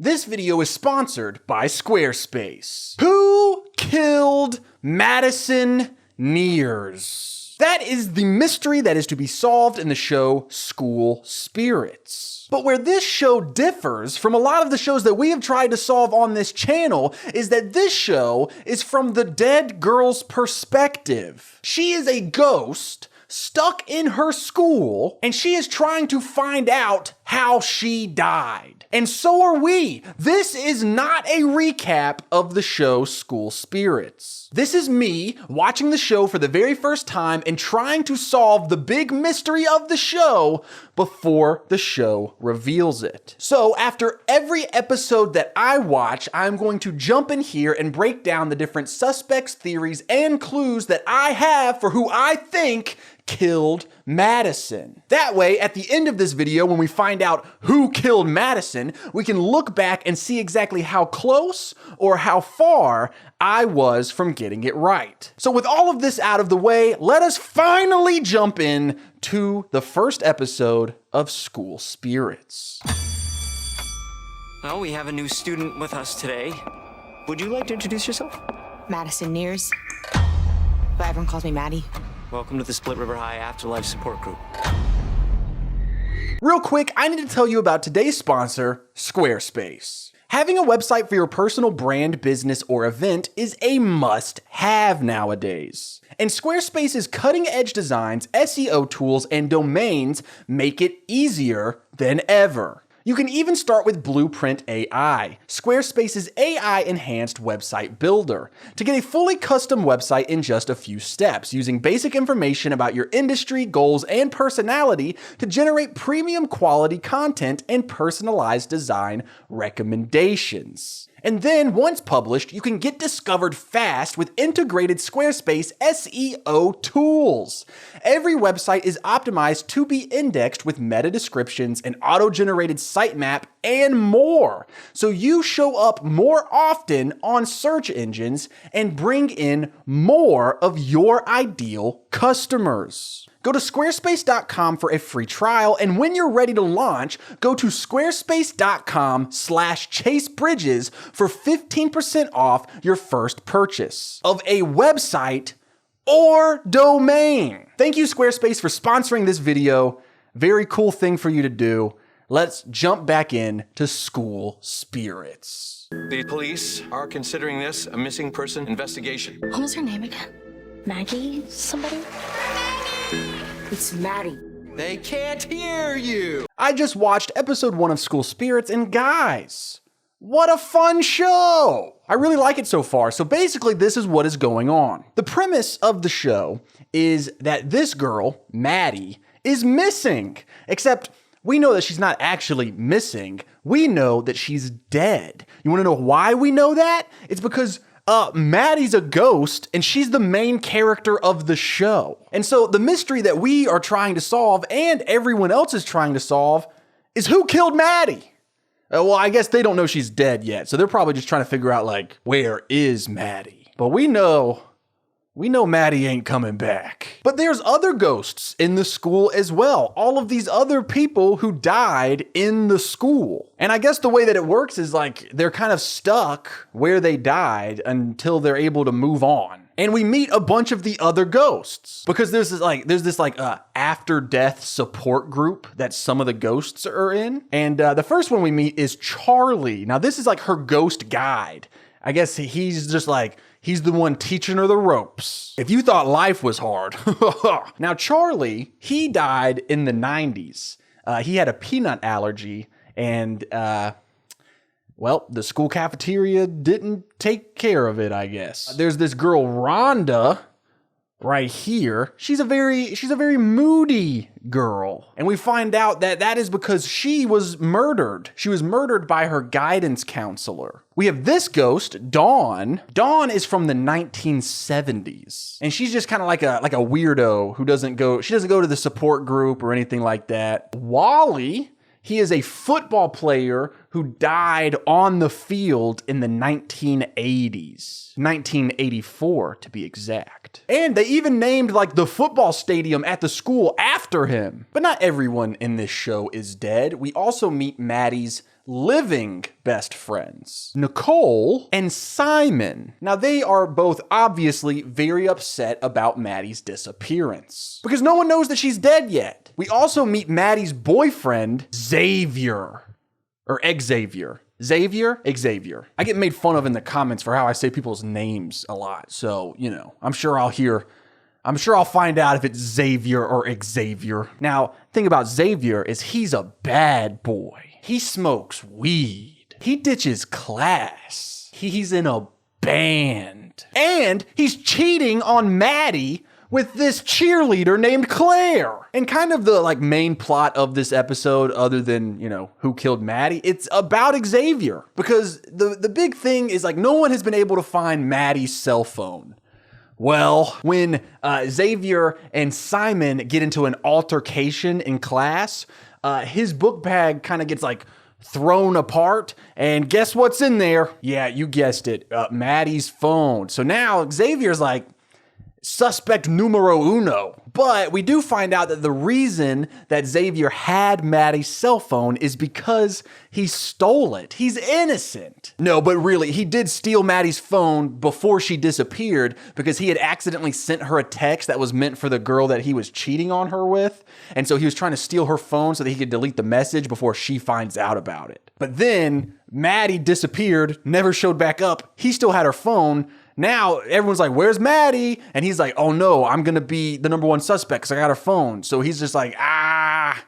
This video is sponsored by Squarespace. Who killed Madison Nears? That is the mystery that is to be solved in the show School Spirits. But where this show differs from a lot of the shows that we have tried to solve on this channel is that this show is from the dead girl's perspective. She is a ghost stuck in her school, and she is trying to find out how she died. And so are we. This is not a recap of the show School Spirits. This is me watching the show for the very first time and trying to solve the big mystery of the show before the show reveals it. So after every episode that I watch, I'm going to jump in here and break down the different suspects, theories, and clues that I have for who I think killed Madison. That way, at the end of this video, when we find out who killed Madison, we can look back and see exactly how close or how far I was from getting it right. So with all of this out of the way, let us finally jump in to the first episode of School Spirits. Well, we have a new student with us today. Would you like to introduce yourself? Madison Nears. But everyone calls me Maddie. Welcome to the Split River High Afterlife Support Group. Real quick, I need to tell you about today's sponsor, Squarespace. Having a website for your personal brand, business, or event is a must-have nowadays. And Squarespace's cutting-edge designs, SEO tools, and domains make it easier than ever. You can even start with Blueprint AI, Squarespace's AI-enhanced website builder, to get a fully custom website in just a few steps, using basic information about your industry, goals, and personality to generate premium quality content and personalized design recommendations. And then, once published, you can get discovered fast with integrated Squarespace SEO tools. Every website is optimized to be indexed with meta descriptions, an auto-generated sitemap, and more. So you show up more often on search engines and bring in more of your ideal customers. Go to squarespace.com for a free trial, and when you're ready to launch, go to squarespace.com/chasebridges for 15% off your first purchase of a website or domain. Thank you, Squarespace, for sponsoring this video. Very cool thing for you to do. Let's jump back in to School Spirits. The police are considering this a missing person investigation. What was her name again? Maggie somebody? It's Maddie. They can't hear you! I just watched episode 1 of School Spirits, and guys, what a fun show! I really like it so far. So basically, this is what is going on. The premise of the show is that this girl, Maddie, is missing. Except, we know that she's not actually missing. We know that she's dead. You wanna know why we know that? It's because Maddie's a ghost, and she's the main character of the show. And so the mystery that we are trying to solve, and everyone else is trying to solve, is who killed Maddie? Well, I guess they don't know she's dead yet, so they're probably just trying to figure out, like, where is Maddie? But we know Maddie ain't coming back. But there's other ghosts in the school as well. All of these other people who died in the school. And I guess the way that it works is like they're kind of stuck where they died until they're able to move on. And we meet a bunch of the other ghosts because there's this after death support group that some of the ghosts are in. And the first one we meet is Charlie. Now this is like her ghost guide. I guess he's just like, he's the one teaching her the ropes. If you thought life was hard. Now, Charlie, he died in the 90s. He had a peanut allergy, and, well, the school cafeteria didn't take care of it, I guess. There's this girl, Rhonda, right here. She's a very moody girl. And we find out that that is because she was murdered. She was murdered by her guidance counselor. We have this ghost, Dawn. Dawn is from the 1970s. And she's just kind of like a weirdo who doesn't go to the support group or anything like that. Wally, he is a football player who died on the field in the 1980s. 1984 to be exact. And they even named like the football stadium at the school after him. But not everyone in this show is dead. We also meet Maddie's living best friends, Nicole and Simon. Now, they are both obviously very upset about Maddie's disappearance because no one knows that she's dead yet. We also meet Maddie's boyfriend, Xavier, or Xavier. Xavier. I get made fun of in the comments for how I say people's names a lot. So, I'm sure I'll find out if it's Xavier or Xavier. Now, thing about Xavier is he's a bad boy. He smokes weed. He ditches class. He's in a band. And he's cheating on Maddie with this cheerleader named Claire. And kind of the main plot of this episode, other than, who killed Maddie, it's about Xavier. Because the big thing is no one has been able to find Maddie's cell phone. Well, when Xavier and Simon get into an altercation in class, his book bag kind of gets thrown apart, and guess what's in there? Yeah, you guessed it, Maddie's phone. So now Xavier's suspect numero uno. But we do find out that the reason that Xavier had Maddie's cell phone is because he stole it. He's innocent. No, but really, he did steal Maddie's phone before she disappeared because he had accidentally sent her a text that was meant for the girl that he was cheating on her with. And so he was trying to steal her phone so that he could delete the message before she finds out about it. But then Maddie disappeared, never showed back up. He still had her phone. Now everyone's like, where's Maddie? And he's like, oh no, I'm going to be the number one suspect because I got her phone. So he's just like,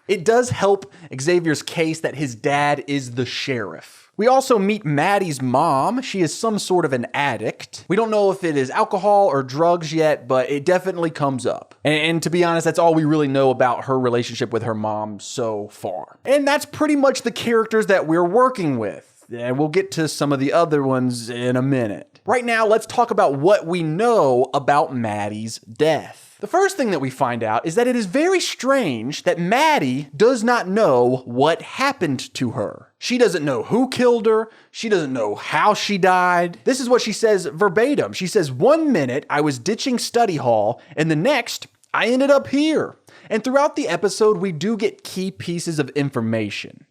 It does help Xavier's case that his dad is the sheriff. We also meet Maddie's mom. She is some sort of an addict. We don't know if it is alcohol or drugs yet, but it definitely comes up. And to be honest, that's all we really know about her relationship with her mom so far. And that's pretty much the characters that we're working with. And we'll get to some of the other ones in a minute. Right now, let's talk about what we know about Maddie's death. The first thing that we find out is that it is very strange that Maddie does not know what happened to her. She doesn't know who killed her. She doesn't know how she died. This is what she says verbatim. She says, 1 minute I was ditching study hall, and the next I ended up here. And throughout the episode, we do get key pieces of information.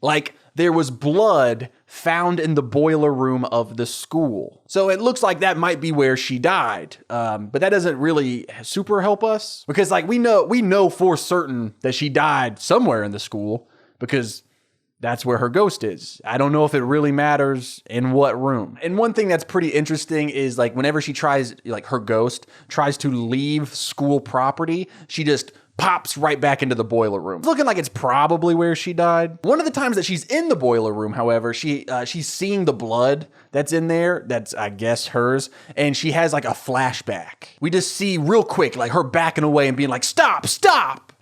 There was blood found in the boiler room of the school. So it looks like that might be where she died. But that doesn't really super help us because we know for certain that she died somewhere in the school because that's where her ghost is. I don't know if it really matters in what room. And one thing that's pretty interesting is whenever she tries, her ghost tries to leave school property, she just pops right back into the boiler room. It's looking like it's probably where she died. One of the times that she's in the boiler room, however, she's seeing the blood that's in there, that's I guess hers, and she has a flashback. We just see real quick her backing away and being like, stop.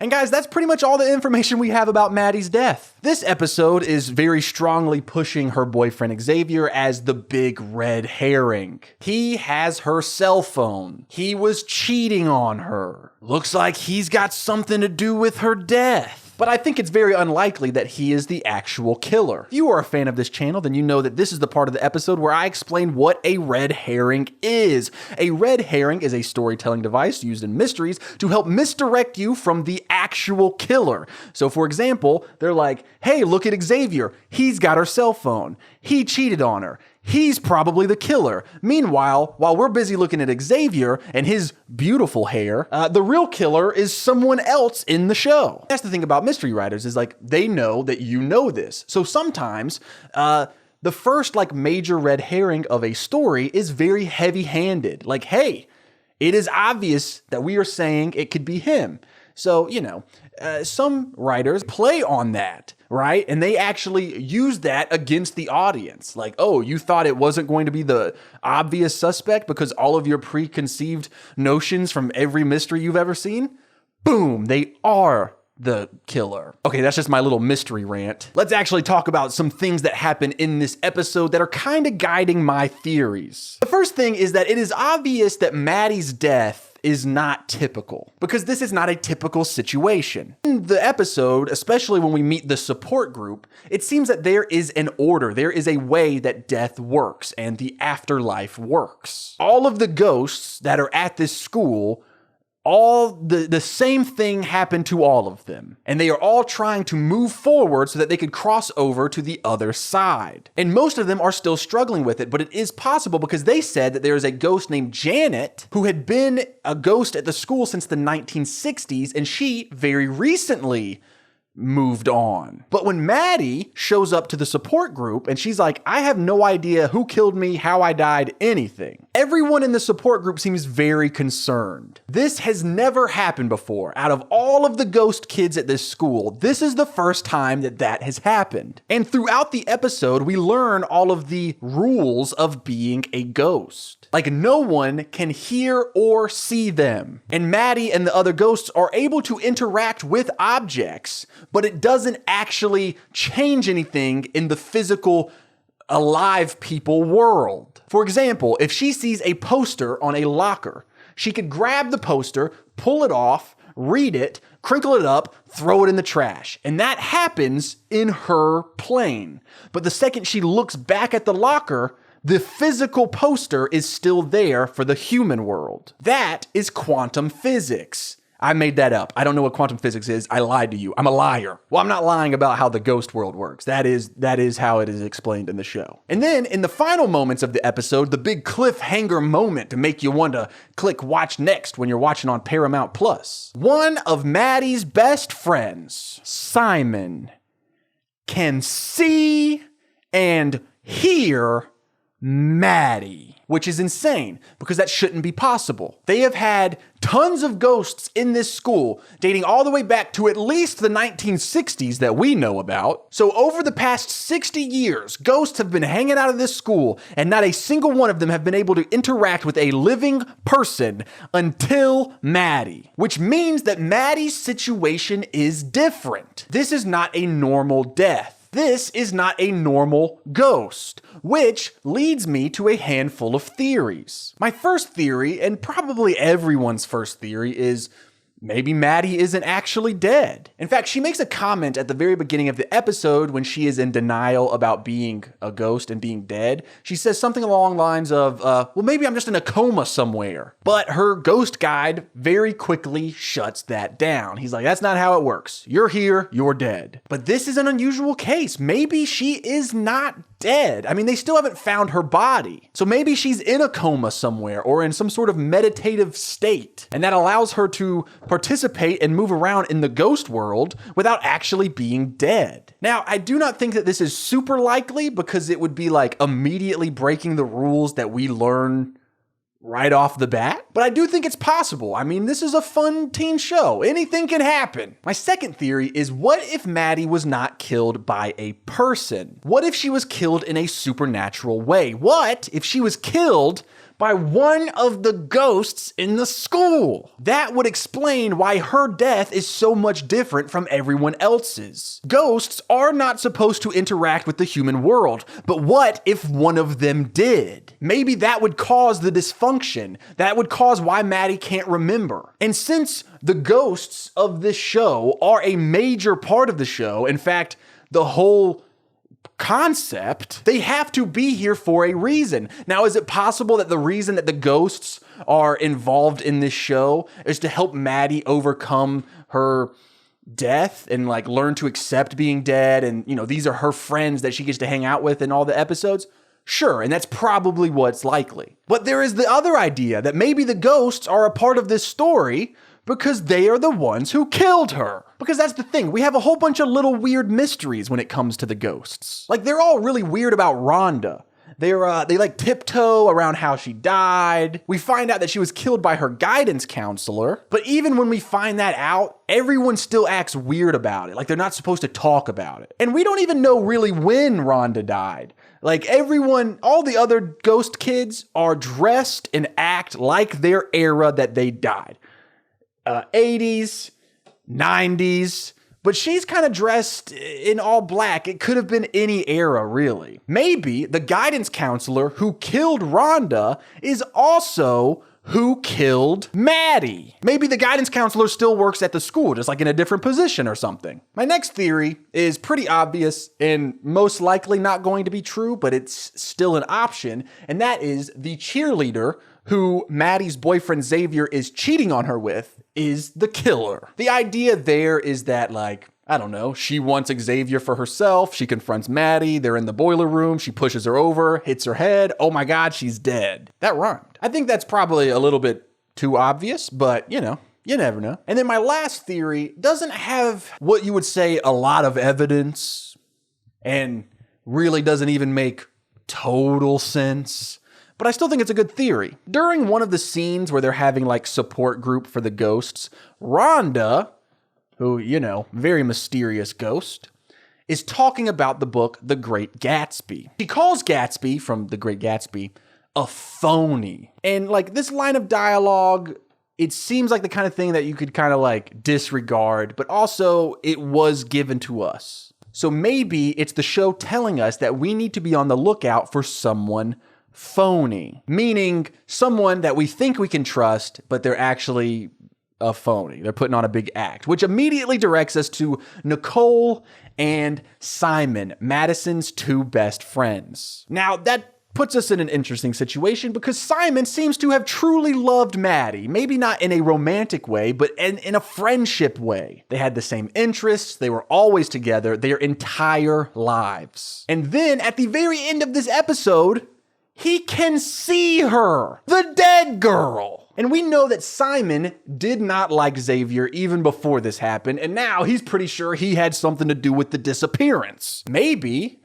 And guys, that's pretty much all the information we have about Maddie's death. This episode is very strongly pushing her boyfriend Xavier as the big red herring. He has her cell phone. He was cheating on her. Looks like he's got something to do with her death. But I think it's very unlikely that he is the actual killer. If you are a fan of this channel, then you know that this is the part of the episode where I explain what a red herring is. A red herring is a storytelling device used in mysteries to help misdirect you from the actual killer. So for example, they're like, hey, look at Xavier. He's got her cell phone. He cheated on her. He's probably the killer. Meanwhile, while we're busy looking at Xavier and his beautiful hair, the real killer is someone else in the show. That's the thing about mystery writers is they know that you know this. So sometimes the first major red herring of a story is very heavy-handed. Hey, it is obvious that we are saying it could be him. So, some writers play on that, right? And they actually use that against the audience. Oh, you thought it wasn't going to be the obvious suspect because all of your preconceived notions from every mystery you've ever seen? Boom, they are the killer. Okay, that's just my little mystery rant. Let's actually talk about some things that happen in this episode that are kind of guiding my theories. The first thing is that it is obvious that Maddie's death is not typical because this is not a typical situation. In the episode, especially when we meet the support group, it seems that there is an order. There is a way that death works and the afterlife works. All of the ghosts that are at this school all the same thing happened to all of them. And they are all trying to move forward so that they could cross over to the other side. And most of them are still struggling with it, but it is possible because they said that there is a ghost named Janet who had been a ghost at the school since the 1960s, and she very recently moved on. But when Maddie shows up to the support group and she's like, I have no idea who killed me, how I died, anything, everyone in the support group seems very concerned. This has never happened before. Out of all of the ghost kids at this school, this is the first time that that has happened. And throughout the episode, we learn all of the rules of being a ghost. Like, no one can hear or see them. And Maddie and the other ghosts are able to interact with objects, but it doesn't actually change anything in the physical, alive people world. For example, if she sees a poster on a locker, she could grab the poster, pull it off, read it, crinkle it up, throw it in the trash. And that happens in her plane. But the second she looks back at the locker, the physical poster is still there for the human world. That is quantum physics. I made that up. I don't know what quantum physics is. I lied to you. I'm a liar. Well, I'm not lying about how the ghost world works. That is how it is explained in the show. And then in the final moments of the episode, the big cliffhanger moment to make you want to click watch next when you're watching on Paramount Plus. One of Maddie's best friends, Simon, can see and hear Maddie, which is insane because that shouldn't be possible. They have had tons of ghosts in this school dating all the way back to at least the 1960s that we know about. So over the past 60 years, ghosts have been hanging out of this school and not a single one of them have been able to interact with a living person until Maddie, which means that Maddie's situation is different. This is not a normal death. This is not a normal ghost, which leads me to a handful of theories. My first theory, and probably everyone's first theory, is maybe Maddie isn't actually dead. In fact, she makes a comment at the very beginning of the episode when she is in denial about being a ghost and being dead. She says something along the lines of, well, maybe I'm just in a coma somewhere. But her ghost guide very quickly shuts that down. He's like, that's not how it works. You're here, you're dead. But this is an unusual case. Maybe she is not dead. I mean, they still haven't found her body. So maybe she's in a coma somewhere or in some sort of meditative state. And that allows her to participate and move around in the ghost world without actually being dead. Now, I do not think that this is super likely because it would be like immediately breaking the rules that we learn right off the bat, but I do think it's possible. I mean, this is a fun teen show. Anything can happen. My second theory is, what if Maddie was not killed by a person? What if she was killed in a supernatural way? What if she was killed by one of the ghosts in the school? That would explain why her death is so much different from everyone else's. Ghosts are not supposed to interact with the human world, but what if one of them did? Maybe that would cause the dysfunction. That would cause why Maddie can't remember. And since the ghosts of this show are a major part of the show, in fact, the whole concept, they have to be here for a reason. Now, is it possible that the reason that the ghosts are involved in this show is to help Maddie overcome her death and like learn to accept being dead? And, you know, these are her friends that she gets to hang out with in all the episodes? Sure, and that's probably what's likely. But there is the other idea that maybe the ghosts are a part of this story because they are the ones who killed her. Because that's the thing, we have a whole bunch of little weird mysteries when it comes to the ghosts. Like, they're all really weird about Rhonda. They like tiptoe around how she died. We find out that she was killed by her guidance counselor. But even when we find that out, everyone still acts weird about it. Like, they're not supposed to talk about it. And we don't even know really when Rhonda died. Like, everyone, all the other ghost kids are dressed and act like their era that they died. 80s, 90s, but she's kind of dressed in all black. It could have been any era, really. Maybe the guidance counselor who killed Rhonda is also who killed Maddie. Maybe the guidance counselor still works at the school, just like in a different position or something. My next theory is pretty obvious and most likely not going to be true, but it's still an option, and that is the cheerleader who Maddie's boyfriend Xavier is cheating on her with, is the killer. The idea there is that, like, I don't know, she wants Xavier for herself. She confronts Maddie. They're in the boiler room. She pushes her over, hits her head. Oh my God, she's dead. That rhymed. I think that's probably a little bit too obvious, but you know, you never know. And then my last theory doesn't have what you would say a lot of evidence and really doesn't even make total sense, but I still think it's a good theory. During one of the scenes where they're having like support group for the ghosts, Rhonda, who, you know, very mysterious ghost, is talking about the book The Great Gatsby. She calls Gatsby from The Great Gatsby a phony. And like this line of dialogue, it seems like the kind of thing that you could kind of like disregard, but also it was given to us. So maybe it's the show telling us that we need to be on the lookout for someone phony, meaning someone that we think we can trust, but they're actually a phony. They're putting on a big act, which immediately directs us to Nicole and Simon, Madison's two best friends. Now, that puts us in an interesting situation because Simon seems to have truly loved Maddie. Maybe not in a romantic way, but in a friendship way. They had the same interests. They were always together their entire lives. And then at the very end of this episode, he can see her, the dead girl. And we know that Simon did not like Xavier even before this happened, and now he's pretty sure he had something to do with the disappearance. Maybe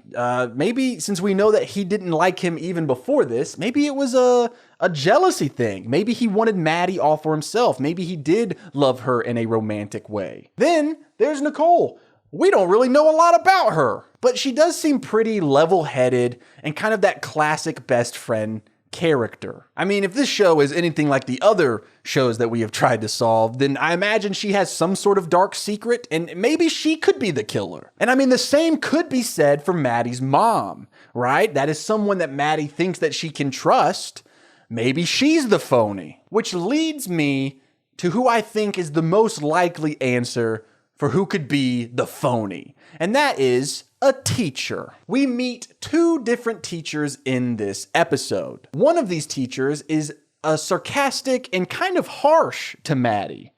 since we know that he didn't like him even before this, maybe it was a jealousy thing. Maybe he wanted Maddie all for himself. Maybe he did love her in a romantic way. Then there's Nicole. We don't really know a lot about her, but she does seem pretty level-headed and kind of that classic best friend character. I mean, if this show is anything like the other shows that we have tried to solve, then I imagine she has some sort of dark secret, and maybe she could be the killer. And I mean, the same could be said for Maddie's mom, right? That is someone that Maddie thinks that she can trust. Maybe she's the phony, which leads me to who I think is the most likely answer for who could be the phony, and that is a teacher. We meet two different teachers in this episode. One of these teachers is sarcastic and kind of harsh to Maddie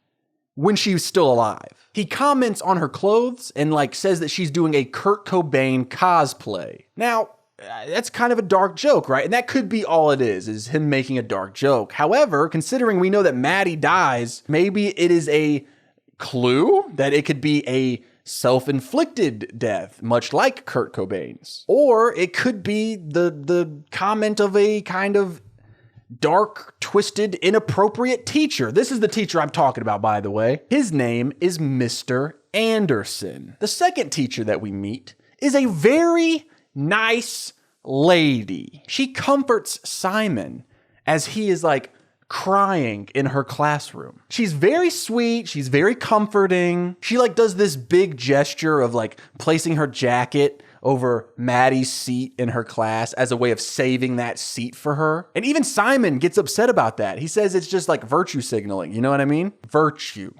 when she's still alive. He comments on her clothes and like says that she's doing a Kurt Cobain cosplay. Now, that's kind of a dark joke, right? And that could be all it is him making a dark joke. However, considering we know that Maddie dies, maybe it is a clue that it could be a self-inflicted death, much like Kurt Cobain's. Or it could be the comment of a kind of dark, twisted, inappropriate teacher. This is the teacher I'm talking about, by the way. His name is Mr. Anderson. The second teacher that we meet is a very nice lady. She comforts Simon as he is like crying in her classroom. She's very sweet. She's very comforting. She like does this big gesture of like placing her jacket over Maddie's seat in her class as a way of saving that seat for her. And even Simon gets upset about that. He says it's just like virtue signaling. You know what I mean? Virtue.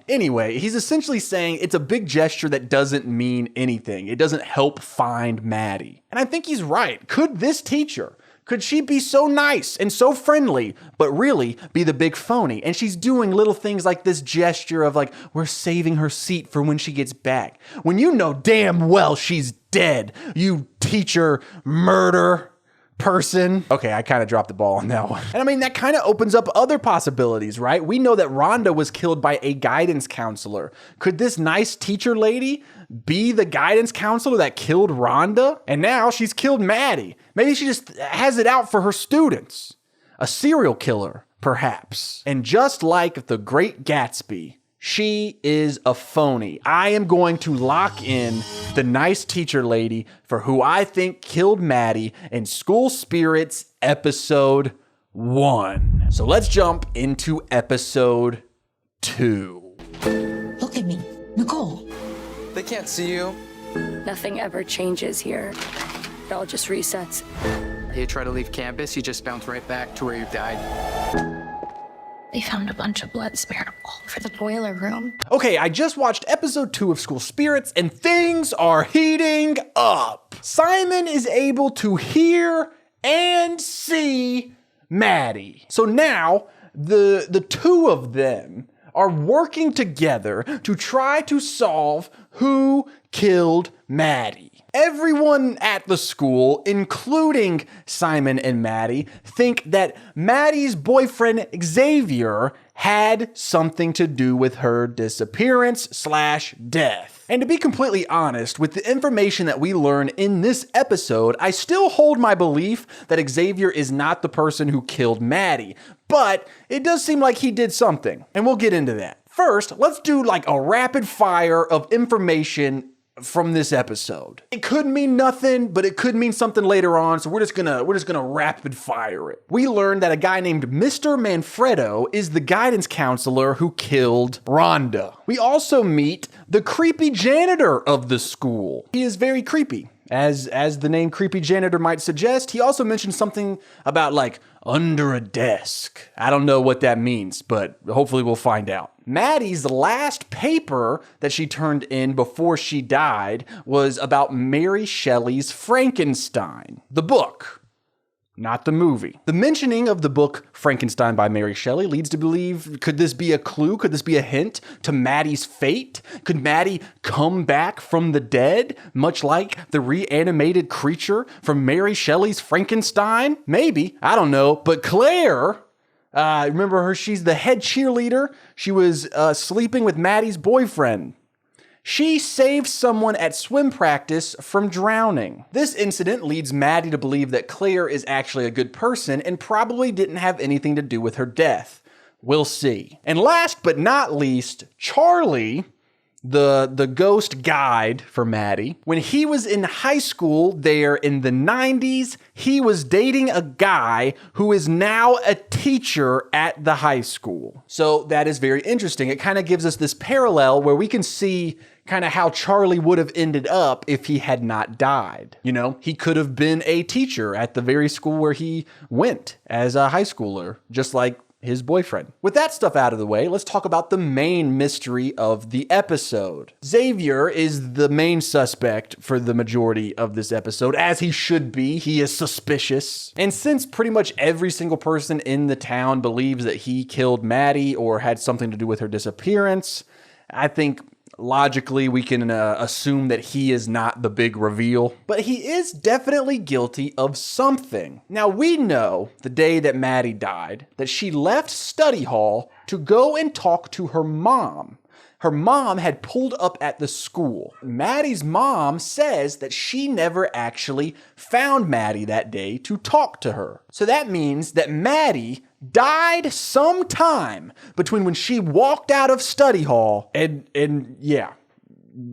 Anyway, he's essentially saying it's a big gesture that doesn't mean anything. It doesn't help find Maddie. And I think he's right. Could this teacher, could she be so nice and so friendly, but really be the big phony? And she's doing little things like this gesture of like, we're saving her seat for when she gets back. When you know damn well she's dead, you teacher murder person. Okay, I kind of dropped the ball on that one. And I mean, that kind of opens up other possibilities, right? We know that Rhonda was killed by a guidance counselor. Could this nice teacher lady be the guidance counselor that killed Rhonda? And now she's killed Maddie. Maybe she just has it out for her students. A serial killer, perhaps. And just like The Great Gatsby, she is a phony. I am going to lock in the nice teacher lady for who I think killed Maddie in School Spirits episode 1. So let's jump into episode 2. Look at me. Nicole. They can't see you. Nothing ever changes here. It all just resets. You try to leave campus, you just bounce right back to where you died. They found a bunch of blood smeared all over the boiler room. Okay, I just watched episode 2 of School Spirits and things are heating up. Simon is able to hear and see Maddie. So now the two of them are working together to try to solve who killed Maddie. Everyone at the school, including Simon and Maddie, think that Maddie's boyfriend Xavier had something to do with her disappearance/death. And to be completely honest, with the information that we learn in this episode, I still hold my belief that Xavier is not the person who killed Maddie, but it does seem like he did something, and we'll get into that. First, let's do like a rapid fire of information from this episode. It could mean nothing, but it could mean something later on, so we're just gonna rapid fire it. We learned that a guy named Mr. Manfredo is the guidance counselor who killed Rhonda. We also meet the creepy janitor of the school. He is very creepy. As the name creepy janitor might suggest, he also mentioned something about like under a desk. I don't know what that means, but hopefully we'll find out. Maddie's last paper that she turned in before she died was about Mary Shelley's Frankenstein, the book. Not the movie. The mentioning of the book Frankenstein by Mary Shelley leads to believe, could this be a clue? Could this be a hint to Maddie's fate? Could Maddie come back from the dead, much like the reanimated creature from Mary Shelley's Frankenstein? Maybe, I don't know. But Claire, remember her, she's the head cheerleader. She was sleeping with Maddie's boyfriend. She saved someone at swim practice from drowning. This incident leads Maddie to believe that Claire is actually a good person and probably didn't have anything to do with her death. We'll see. And last but not least, Charlie, the ghost guide for Maddie. When he was in high school there in the 90s, he was dating a guy who is now a teacher at the high school. So that is very interesting. It kind of gives us this parallel where we can see kind of how Charlie would have ended up if he had not died. You know, he could have been a teacher at the very school where he went as a high schooler, just like his boyfriend. With that stuff out of the way, let's talk about the main mystery of the episode. Xavier is the main suspect for the majority of this episode, as he should be. He is suspicious. And since pretty much every single person in the town believes that he killed Maddie or had something to do with her disappearance, I think logically we can assume that he is not the big reveal, but he is definitely guilty of something. Now we know the day that Maddie died that she left study hall to go and talk to her mom. Her mom had pulled up at the school. Maddie's mom says that she never actually found Maddie that day to talk to her. So that means that Maddie died sometime between when she walked out of study hall and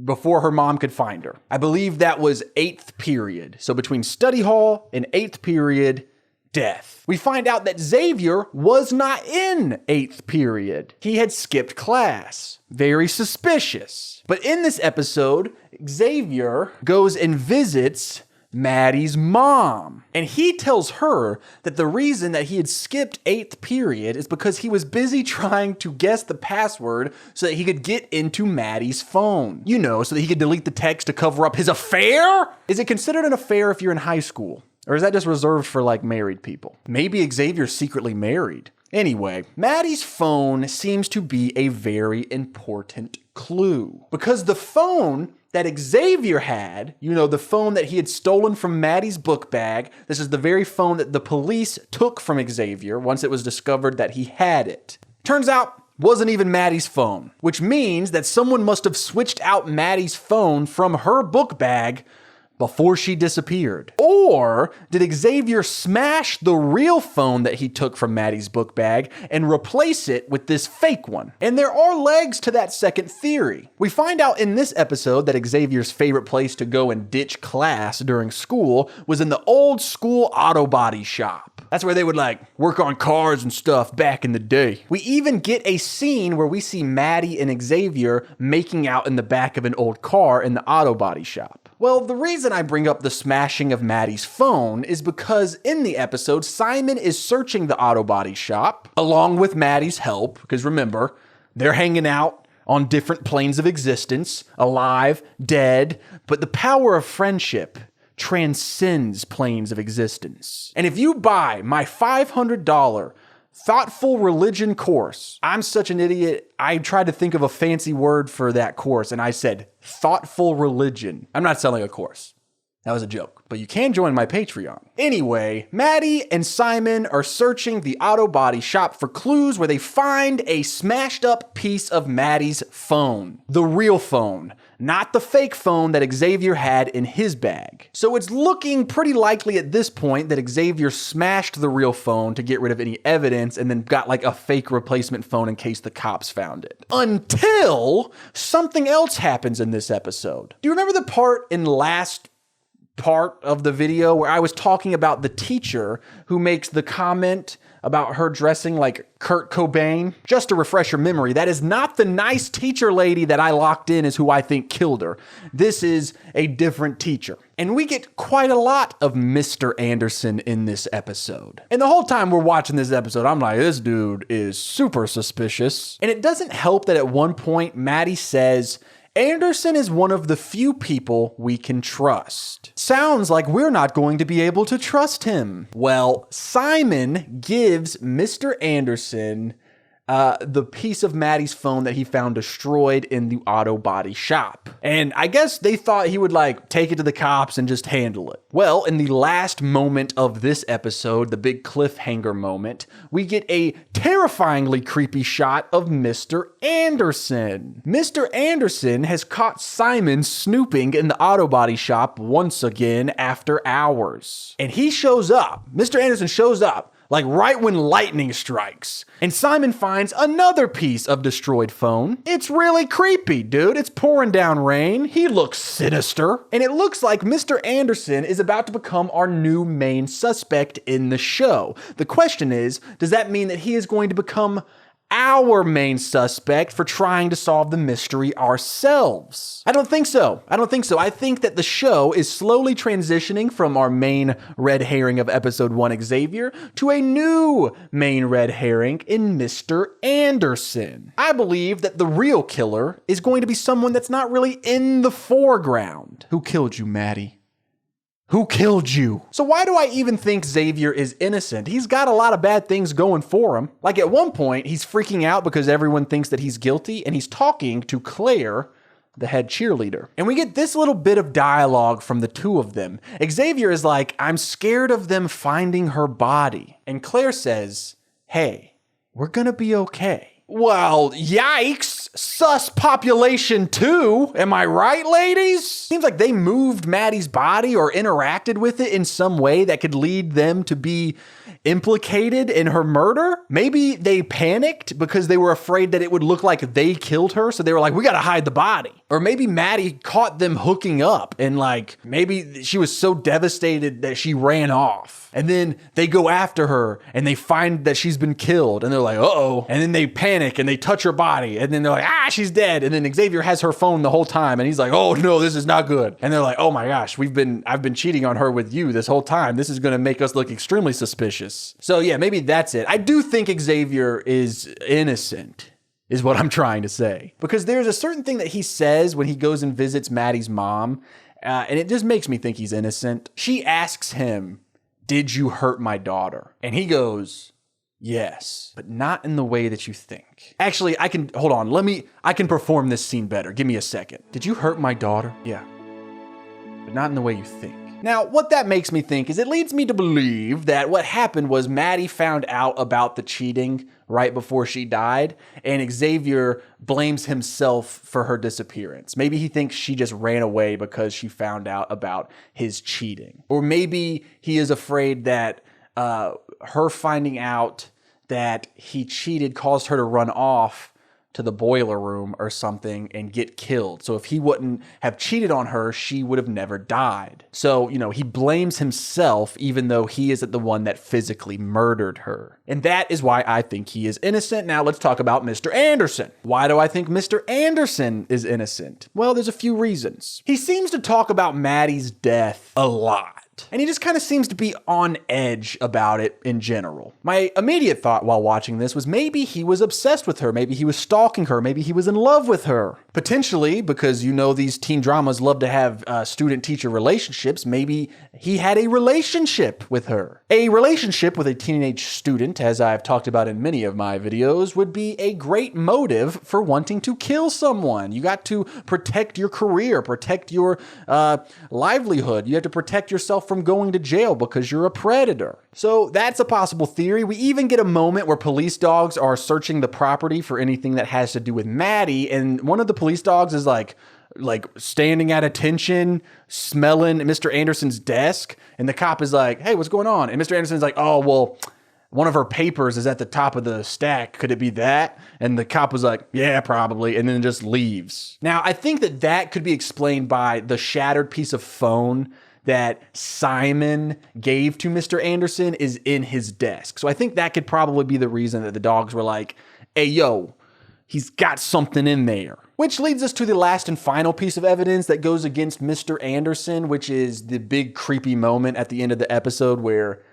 before her mom could find her. I believe that was 8th period. So between study hall and 8th period, death. We find out that Xavier was not in 8th period. He had skipped class. Very suspicious. But in this episode, Xavier goes and visits Maddie's mom. And he tells her that the reason that he had skipped 8th period is because he was busy trying to guess the password so that he could get into Maddie's phone. You know, so that he could delete the text to cover up his affair? Is it considered an affair if you're in high school? Or is that just reserved for like married people? Maybe Xavier's secretly married. Anyway, Maddie's phone seems to be a very important clue because the phone that Xavier had, you know, the phone that he had stolen from Maddie's book bag, this is the very phone that the police took from Xavier once it was discovered that he had it. Turns out, wasn't even Maddie's phone, which means that someone must have switched out Maddie's phone from her book bag before she disappeared. Or did Xavier smash the real phone that he took from Maddie's book bag and replace it with this fake one? And there are legs to that second theory. We find out in this episode that Xavier's favorite place to go and ditch class during school was in the old school auto body shop. That's where they would like work on cars and stuff back in the day. We even get a scene where we see Maddie and Xavier making out in the back of an old car in the auto body shop. Well, the reason I bring up the smashing of Maddie's phone is because in the episode, Simon is searching the auto body shop along with Maddie's help, because remember, they're hanging out on different planes of existence, alive, dead, but the power of friendship transcends planes of existence. And if you buy my $500 thoughtful religion course, I'm such an idiot, I tried to think of a fancy word for that course, and I said thoughtful religion. I'm not selling a course. That was a joke, but you can join my Patreon. Anyway, Maddie and Simon are searching the auto body shop for clues where they find a smashed up piece of Maddie's phone. The real phone, not the fake phone that Xavier had in his bag. So it's looking pretty likely at this point that Xavier smashed the real phone to get rid of any evidence and then got like a fake replacement phone in case the cops found it. Until something else happens in this episode. Do you remember the part in last part of the video where I was talking about the teacher who makes the comment about her dressing like Kurt Cobain? Just to refresh your memory, that is not the nice teacher lady that I locked in as who I think killed her. This is a different teacher. And we get quite a lot of Mr. Anderson in this episode. And the whole time we're watching this episode, I'm like, this dude is super suspicious. And it doesn't help that at one point, Maddie says, Anderson is one of the few people we can trust. Sounds like we're not going to be able to trust him. Well, Simon gives Mr. Anderson the piece of Maddie's phone that he found destroyed in the auto body shop. And I guess they thought he would like take it to the cops and just handle it. Well, in the last moment of this episode, the big cliffhanger moment, we get a terrifyingly creepy shot of Mr. Anderson. Mr. Anderson has caught Simon snooping in the auto body shop once again after hours. And he shows up. Mr. Anderson shows up like right when lightning strikes. And Simon finds another piece of destroyed phone. It's really creepy, dude. It's pouring down rain. He looks sinister. And it looks like Mr. Anderson is about to become our new main suspect in the show. The question is, does that mean that he is going to become our main suspect for trying to solve the mystery ourselves? I don't think so. I think that the show is slowly transitioning from our main red herring of episode 1, Xavier, to a new main red herring in Mr. Anderson. I believe that the real killer is going to be someone that's not really in the foreground. Who killed you, Maddie? Who killed you? So why do I even think Xavier is innocent? He's got a lot of bad things going for him. Like at one point, he's freaking out because everyone thinks that he's guilty, and he's talking to Claire, the head cheerleader. And we get this little bit of dialogue from the two of them. Xavier is like, I'm scared of them finding her body. And Claire says, hey, we're gonna be okay. Well, yikes, sus population 2, am I right, ladies? Seems like they moved Maddie's body or interacted with it in some way that could lead them to be implicated in her murder. Maybe they panicked because they were afraid that it would look like they killed her, so they were like, we gotta hide the body. Or maybe Maddie caught them hooking up and like, maybe she was so devastated that she ran off. And then they go after her and they find that she's been killed and they're like, uh-oh. And then they panic and they touch her body and then they're like, she's dead. And then Xavier has her phone the whole time and he's like, oh no, this is not good. And they're like, oh my gosh, I've been cheating on her with you this whole time. This is gonna make us look extremely suspicious. So yeah, maybe that's it. I do think Xavier is innocent, is what I'm trying to say. Because there's a certain thing that he says when he goes and visits Maddie's mom, and it just makes me think he's innocent. She asks him, did you hurt my daughter? And he goes, yes, but not in the way that you think. Actually, I can perform this scene better. Give me a second. Did you hurt my daughter? Yeah, but not in the way you think. Now, what that makes me think is it leads me to believe that what happened was Maddie found out about the cheating right before she died, and Xavier blames himself for her disappearance. Maybe he thinks she just ran away because she found out about his cheating. Or maybe he is afraid that her finding out that he cheated caused her to run off to the boiler room or something and get killed. So if he wouldn't have cheated on her, she would have never died. So, he blames himself even though he isn't the one that physically murdered her. And that is why I think he is innocent. Now let's talk about Mr. Anderson. Why do I think Mr. Anderson is innocent? Well, there's a few reasons. He seems to talk about Maddie's death a lot. And he just kind of seems to be on edge about it in general. My immediate thought while watching this was maybe he was obsessed with her. Maybe he was stalking her. Maybe he was in love with her. Potentially, because you know these teen dramas love to have student-teacher relationships, maybe he had a relationship with her. A relationship with a teenage student, as I've talked about in many of my videos, would be a great motive for wanting to kill someone. You got to protect your career, protect your livelihood. You have to protect yourself from going to jail because you're a predator. So that's a possible theory. We even get a moment where police dogs are searching the property for anything that has to do with Maddie, and one of the police dogs is like standing at attention, smelling Mr. Anderson's desk, and the cop is like, hey, what's going on? And Mr. Anderson's like, oh, well, one of her papers is at the top of the stack. Could it be that? And the cop was like, yeah, probably. And then just leaves. Now, I think that could be explained by the shattered piece of phone that Simon gave to Mr. Anderson is in his desk. So I think that could probably be the reason that the dogs were like, hey, yo, he's got something in there. Which leads us to the last and final piece of evidence that goes against Mr. Anderson, which is the big creepy moment at the end of the episode where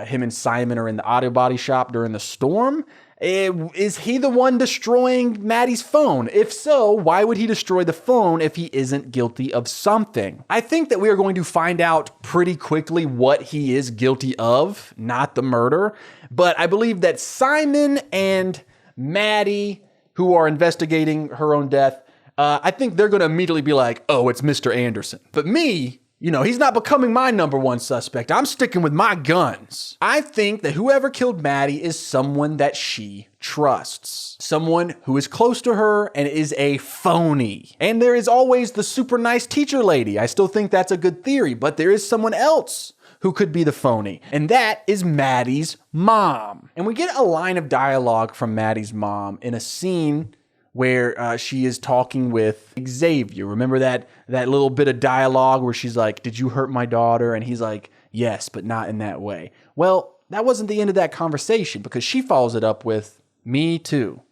him and Simon are in the auto body shop during the storm. Is he the one destroying Maddie's phone? If so, why would he destroy the phone if he isn't guilty of something? I think that we are going to find out pretty quickly what he is guilty of, not the murder. But I believe that Simon and Maddie, who are investigating her own death, I think they're going to immediately be like, oh, it's Mr. Anderson. But me, you know, he's not becoming my number one suspect. I'm sticking with my guns. I think that whoever killed Maddie is someone that she trusts. Someone who is close to her and is a phony. And there is always the super nice teacher lady. I still think that's a good theory, but there is someone else who could be the phony. And that is Maddie's mom. And we get a line of dialogue from Maddie's mom in a scene where she is talking with Xavier. Remember that little bit of dialogue where she's like, did you hurt my daughter? And he's like, yes, but not in that way. Well, that wasn't the end of that conversation because she follows it up with, me too.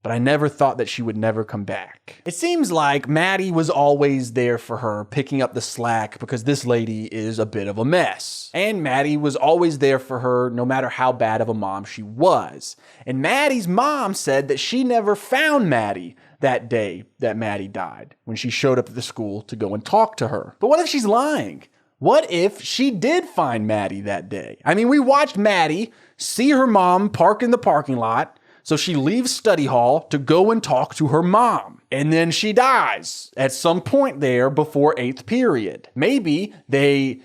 But I never thought that she would never come back. It seems like Maddie was always there for her, picking up the slack because this lady is a bit of a mess. And Maddie was always there for her no matter how bad of a mom she was. And Maddie's mom said that she never found Maddie that day that Maddie died when she showed up at the school to go and talk to her. But what if she's lying? What if she did find Maddie that day? I mean, we watched Maddie see her mom park in the parking lot. So she leaves study hall to go and talk to her mom. And then she dies at some point there before 8th period. Maybe they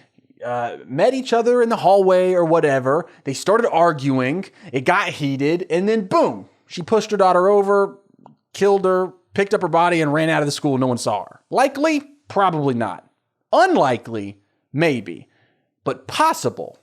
met each other in the hallway or whatever. They started arguing. It got heated. And then boom, she pushed her daughter over, killed her, picked up her body and ran out of the school. No one saw her. Likely? Probably not. Unlikely? Maybe. But possible?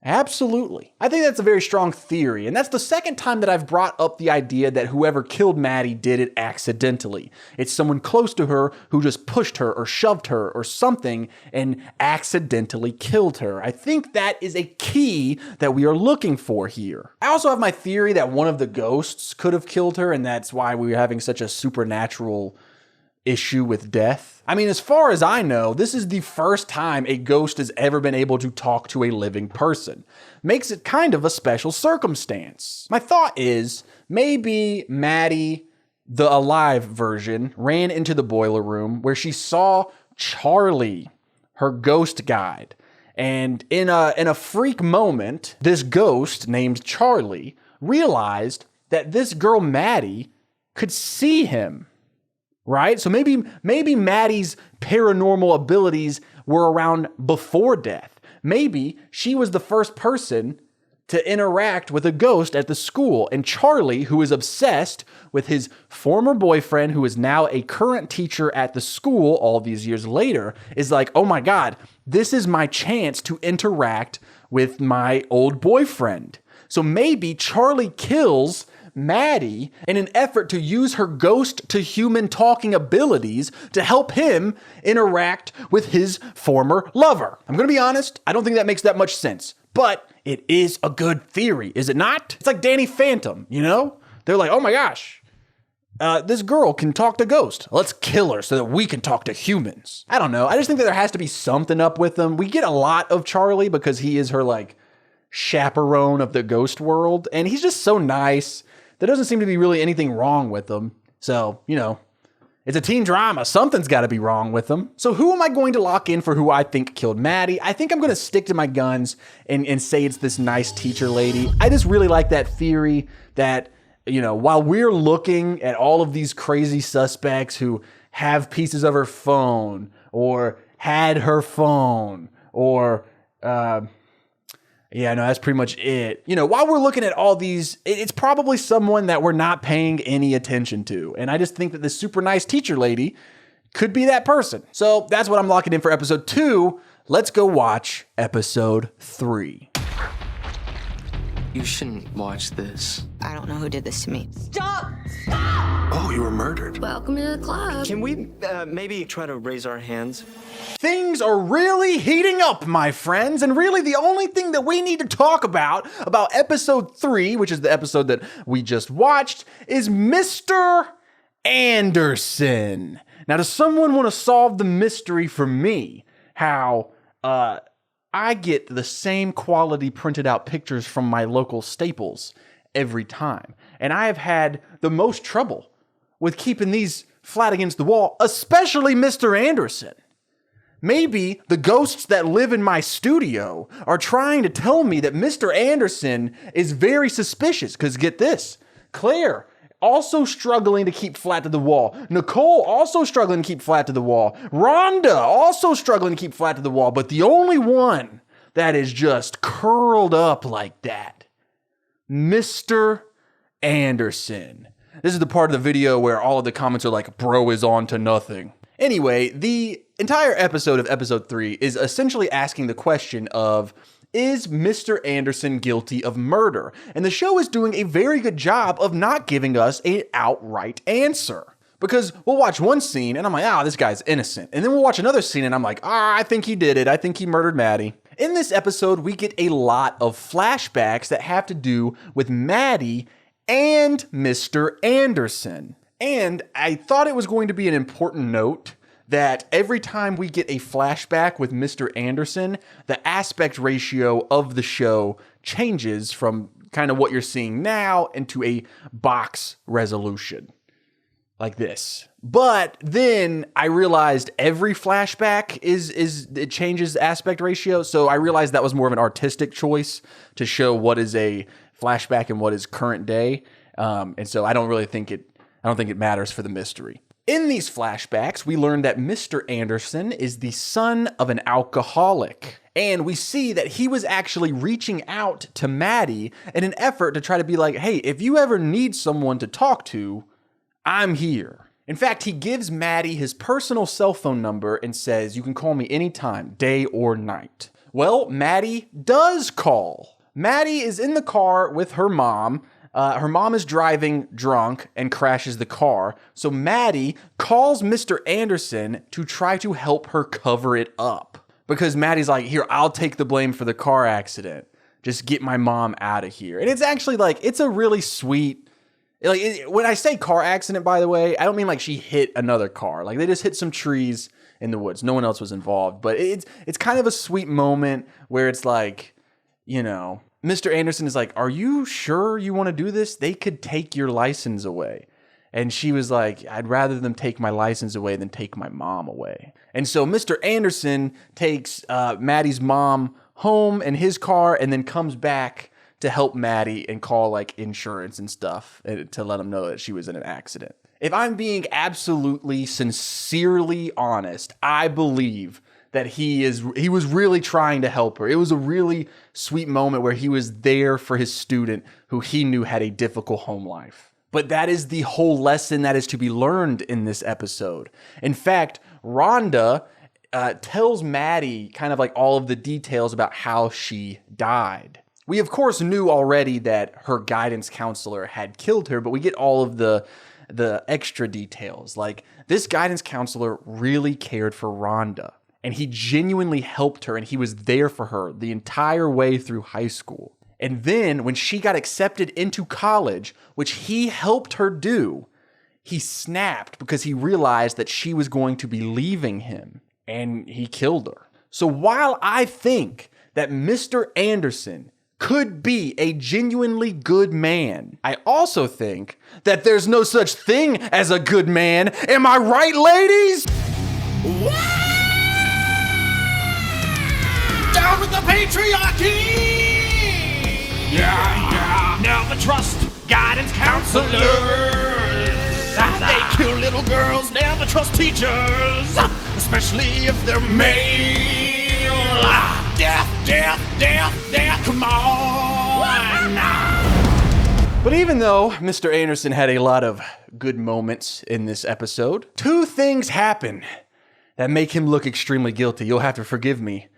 Absolutely. I think that's a very strong theory, and that's the second time that I've brought up the idea that whoever killed Maddie did it accidentally. It's someone close to her who just pushed her or shoved her or something and accidentally killed her. I think that is a key that we are looking for here. I also have my theory that one of the ghosts could have killed her, and that's why we were having such a supernatural issue with death. I mean, as far as I know, this is the first time a ghost has ever been able to talk to a living person. Makes it kind of a special circumstance. My thought is maybe Maddie, the alive version, ran into the boiler room where she saw Charlie, her ghost guide. And in a freak moment, this ghost named Charlie realized that this girl Maddie could see him. Right? So maybe Maddie's paranormal abilities were around before death. Maybe she was the first person to interact with a ghost at the school. And Charlie, who is obsessed with his former boyfriend, who is now a current teacher at the school all these years later, is like, oh my God, this is my chance to interact with my old boyfriend. So maybe Charlie kills Maddie in an effort to use her ghost to human talking abilities to help him interact with his former lover. I'm going to be honest, I don't think that makes that much sense, but it is a good theory, is it not? It's like Danny Phantom, you know? They're like, oh my gosh, this girl can talk to ghosts. Let's kill her so that we can talk to humans. I don't know. I just think that there has to be something up with them. We get a lot of Charlie because he is her like chaperone of the ghost world. And he's just so nice. There doesn't seem to be really anything wrong with him. So, you know, it's a teen drama. Something's got to be wrong with them. So who am I going to lock in for who I think killed Maddie? I think I'm going to stick to my guns and say it's this nice teacher lady. I just really like that theory that, you know, while we're looking at all of these crazy suspects who have pieces of her phone or had her phone or, yeah, no, that's pretty much it. You know, while we're looking at all these, it's probably someone that we're not paying any attention to. And I just think that this super nice teacher lady could be that person. So that's what I'm locking in for episode 2. Let's go watch episode 3. You shouldn't watch this. I don't know who did this to me. Oh, you were murdered. Welcome to the club. Can we maybe try to raise our hands? Things are really heating up, my friends, and really the only thing that we need to talk about episode 3, which is the episode that we just watched, is Mr. Anderson. Now, does someone want to solve the mystery for me? How I get the same quality printed out pictures from my local Staples every time, and I have had the most trouble with keeping these flat against the wall, especially Mr. Anderson. Maybe the ghosts that live in my studio are trying to tell me that Mr. Anderson is very suspicious. Because get this, Claire also struggling to keep flat to the wall. Nicole also struggling to keep flat to the wall. Rhonda also struggling to keep flat to the wall. But the only one that is just curled up like that, Mr. Anderson. This is the part of the video where all of the comments are like, bro is on to nothing. Anyway, the entire episode of episode 3 is essentially asking the question of, is Mr. Anderson guilty of murder? And the show is doing a very good job of not giving us an outright answer. Because we'll watch one scene and I'm like, this guy's innocent. And then we'll watch another scene and I'm like, I think he did it. I think he murdered Maddie. In this episode, we get a lot of flashbacks that have to do with Maddie and Mr. Anderson. And I thought it was going to be an important note that every time we get a flashback with Mr. Anderson, the aspect ratio of the show changes from kind of what you're seeing now into a box resolution like this. But then I realized every flashback it changes the aspect ratio. So I realized that was more of an artistic choice to show what is a flashback and what is current day. And so I don't think it matters for the mystery. In these flashbacks, we learn that Mr. Anderson is the son of an alcoholic. And we see that he was actually reaching out to Maddie in an effort to try to be like, hey, if you ever need someone to talk to, I'm here. In fact, he gives Maddie his personal cell phone number and says, you can call me anytime, day or night. Well, Maddie does call. Maddie is in the car with her mom. Her mom is driving drunk and crashes the car. So Maddie calls Mr. Anderson to try to help her cover it up. Because Maddie's like, here, I'll take the blame for the car accident. Just get my mom out of here. And it's actually like, it's a really sweet, when I say car accident, by the way, I don't mean like she hit another car. Like they just hit some trees in the woods. No one else was involved. But it's kind of a sweet moment where it's like, you know, Mr. Anderson is like, are you sure you want to do this? They could take your license away. And she was like, I'd rather them take my license away than take my mom away. And so Mr. Anderson takes Maddie's mom home in his car and then comes back to help Maddie and call like insurance and stuff to let them know that she was in an accident. If I'm being absolutely sincerely honest, I believe that he was really trying to help her. It was a really sweet moment where he was there for his student who he knew had a difficult home life. But that is the whole lesson that is to be learned in this episode. In fact, Rhonda tells Maddie kind of like all of the details about how she died. We of course knew already that her guidance counselor had killed her, but we get all of the extra details. Like this guidance counselor really cared for Rhonda. And he genuinely helped her and he was there for her the entire way through high school. And then when she got accepted into college, which he helped her do, he snapped because he realized that she was going to be leaving him, and he killed her. So while I think that Mr. Anderson could be a genuinely good man, I also think that there's no such thing as a good man. Am I right, ladies? Down with the patriarchy! Yeah. Never trust guidance counselors. They kill little girls, never trust teachers, especially if they're male. Death, come on. But even though Mr. Anderson had a lot of good moments in this episode, two things happen that make him look extremely guilty. You'll have to forgive me.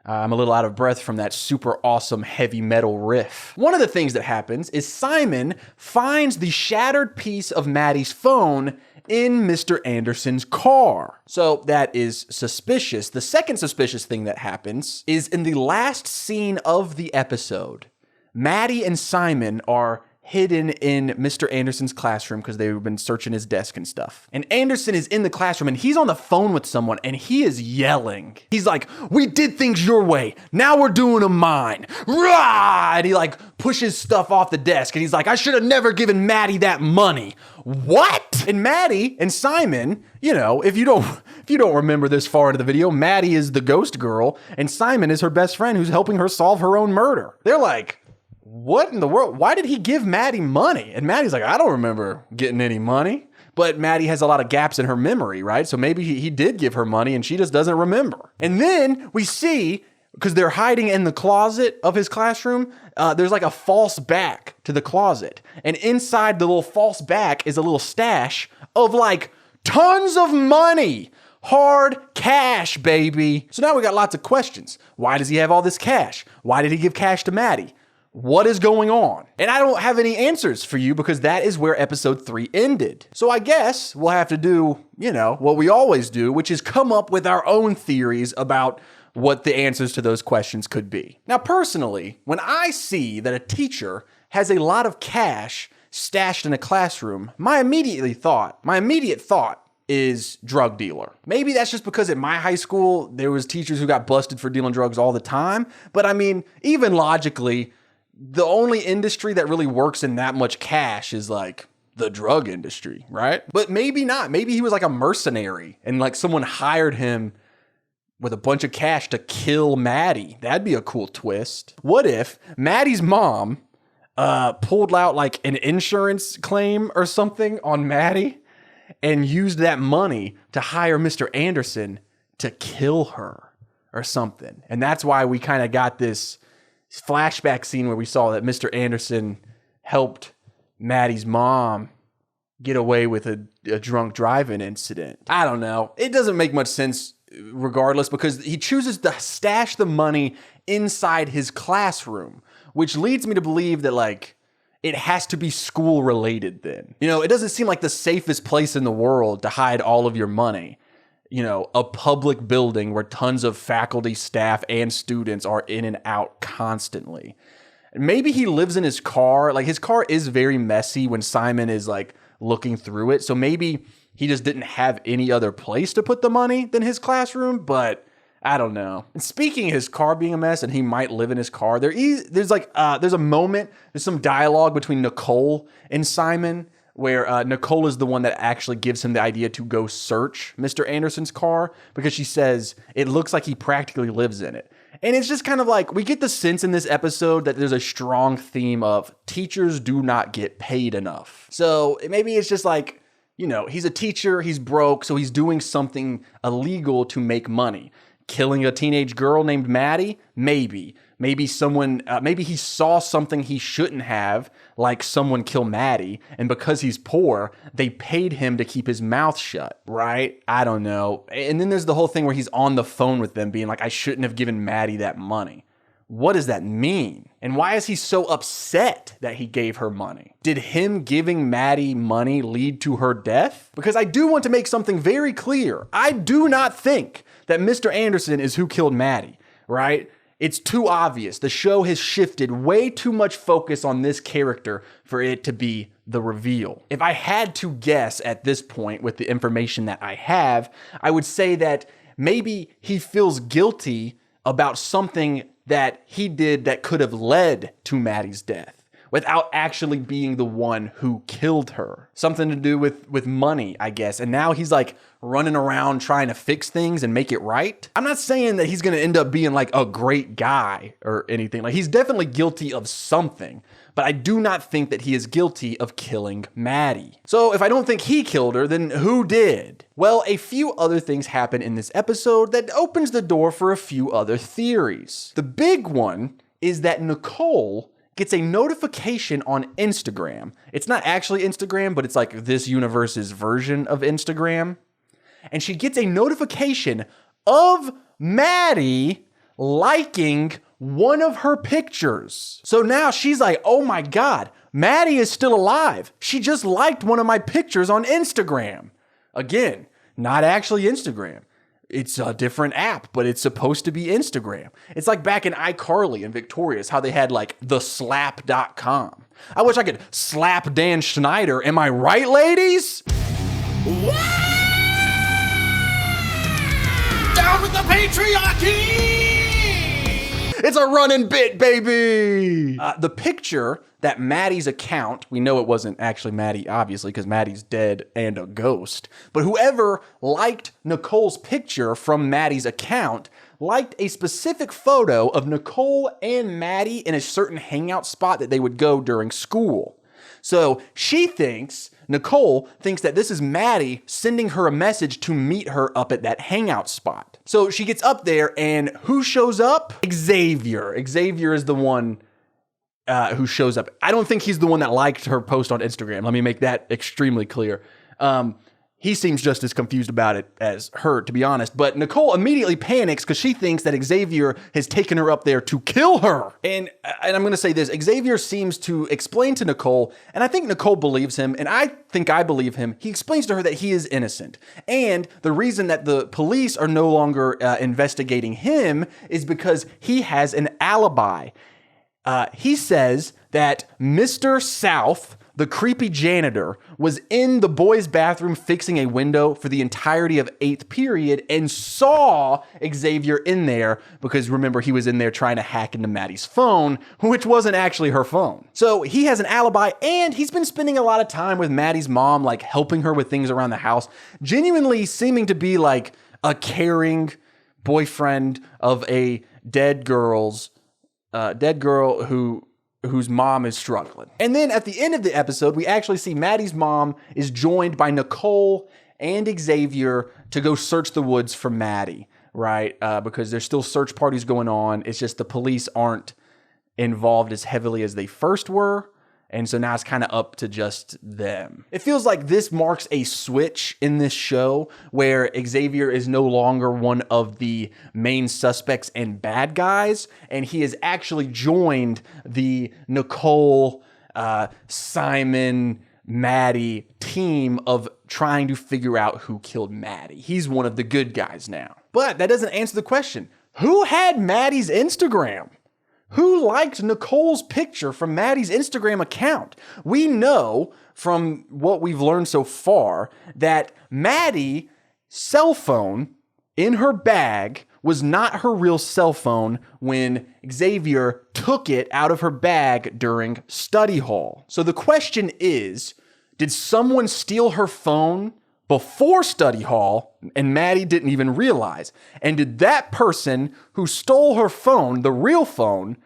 I'm a little out of breath from that super awesome heavy metal riff. One of the things that happens is Simon finds the shattered piece of Maddie's phone in Mr. Anderson's car. So that is suspicious. The second suspicious thing that happens is in the last scene of the episode, Maddie and Simon are hidden in Mr. Anderson's classroom because they've been searching his desk and stuff. And Anderson is in the classroom and he's on the phone with someone and he is yelling. He's like, "We did things your way. Now we're doing them mine." Rah! And he like pushes stuff off the desk and he's like, "I should have never given Maddie that money." What? And Maddie and Simon, you know, if you don't remember this far into the video, Maddie is the ghost girl and Simon is her best friend who's helping her solve her own murder. They're like, "What in the world? Why did he give Maddie money?" And Maddie's like, "I don't remember getting any money." But Maddie has a lot of gaps in her memory, right? So maybe he did give her money and she just doesn't remember. And then we see, because they're hiding in the closet of his classroom, there's like a false back to the closet. And inside the little false back is a little stash of like tons of money. Hard cash, baby. So now we got lots of questions. Why does he have all this cash? Why did he give cash to Maddie? What is going on? And I don't have any answers for you because that is where episode 3 ended. So I guess we'll have to do, what we always do, which is come up with our own theories about what the answers to those questions could be. Now, personally, when I see that a teacher has a lot of cash stashed in a classroom, my immediate thought is drug dealer. Maybe that's just because at my high school, there was teachers who got busted for dealing drugs all the time. But I mean, even logically, the only industry that really works in that much cash is like the drug industry, right? But maybe not. Maybe he was like a mercenary and like someone hired him with a bunch of cash to kill Maddie. That'd be a cool twist. What if Maddie's mom pulled out like an insurance claim or something on Maddie and used that money to hire Mr. Anderson to kill her or something? And that's why we kind of got this flashback scene where we saw that Mr. Anderson helped Maddie's mom get away with a drunk driving incident. I don't know. It doesn't make much sense regardless because he chooses to stash the money inside his classroom, which leads me to believe that like it has to be school related then. It doesn't seem like the safest place in the world to hide all of your money. A public building where tons of faculty, staff, and students are in and out constantly. Maybe he lives in his car. Like his car is very messy when Simon is like looking through it. So maybe he just didn't have any other place to put the money than his classroom, but I don't know. And speaking of his car being a mess and he might live in his car, there's a moment, there's some dialogue between Nicole and Simon where Nicole is the one that actually gives him the idea to go search Mr. Anderson's car because she says it looks like he practically lives in it. And it's just kind of like, we get the sense in this episode that there's a strong theme of teachers do not get paid enough. So maybe it's just like, he's a teacher, he's broke, so he's doing something illegal to make money. Killing a teenage girl named Maddie? Maybe. Maybe he saw something he shouldn't have, like someone kill Maddie, and because he's poor, they paid him to keep his mouth shut, right? I don't know. And then there's the whole thing where he's on the phone with them being like, "I shouldn't have given Maddie that money." What does that mean? And why is he so upset that he gave her money? Did him giving Maddie money lead to her death? Because I do want to make something very clear. I do not think that Mr. Anderson is who killed Maddie, right? It's too obvious. The show has shifted way too much focus on this character for it to be the reveal. If I had to guess at this point with the information that I have, I would say that maybe he feels guilty about something that he did that could have led to Maddie's death without actually being the one who killed her. Something to do with money, I guess. And now he's like running around trying to fix things and make it right. I'm not saying that he's gonna end up being like a great guy or anything. Like, he's definitely guilty of something, but I do not think that he is guilty of killing Maddie. So if I don't think he killed her, then who did? Well, a few other things happen in this episode that opens the door for a few other theories. The big one is that Nicole gets a notification on Instagram. It's not actually Instagram, but it's like this universe's version of Instagram. And she gets a notification of Maddie liking one of her pictures. So now she's like, oh my God, Maddie is still alive. She just liked one of my pictures on Instagram. Again, not actually Instagram. It's a different app, but it's supposed to be Instagram. It's like back in iCarly and Victorious, how they had like theslap.com. I wish I could slap Dan Schneider. Am I right, ladies? Down with the patriarchy! It's a running bit, baby. The picture that Maddie's account, we know it wasn't actually Maddie, obviously, because Maddie's dead and a ghost, but whoever liked Nicole's picture from Maddie's account liked a specific photo of Nicole and Maddie in a certain hangout spot that they would go during school. So Nicole thinks that this is Maddie sending her a message to meet her up at that hangout spot. So she gets up there, and who shows up? Xavier. Xavier is the one who shows up. I don't think he's the one that liked her post on Instagram. Let me make that extremely clear. He seems just as confused about it as her, to be honest. But Nicole immediately panics because she thinks that Xavier has taken her up there to kill her. And I'm going to say this. Xavier seems to explain to Nicole, and I think Nicole believes him, and I think I believe him. He explains to her that he is innocent. And the reason that the police are no longer investigating him is because he has an alibi. He says that Mr. South, the creepy janitor, was in the boys' bathroom fixing a window for the entirety of 8th period and saw Xavier in there because, remember, he was in there trying to hack into Maddie's phone, which wasn't actually her phone. So he has an alibi, and he's been spending a lot of time with Maddie's mom, like helping her with things around the house, genuinely seeming to be like a caring boyfriend of a dead girl whose mom is struggling. And then at the end of the episode, we actually see Maddie's mom is joined by Nicole and Xavier to go search the woods for Maddie, right? Because there's still search parties going on. It's just the police aren't involved as heavily as they first were. And so now it's kind of up to just them. It feels like this marks a switch in this show where Xavier is no longer one of the main suspects and bad guys, and he has actually joined the Nicole, Simon, Maddie team of trying to figure out who killed Maddie. He's one of the good guys now. But that doesn't answer the question. Who had Maddie's Instagram? Who liked Nicole's picture from Maddie's Instagram account? We know from what we've learned so far that Maddie's cell phone in her bag was not her real cell phone when Xavier took it out of her bag during study hall. So the question is, did someone steal her phone before study hall and Maddie didn't even realize? And did that person who stole her phone, the real phone,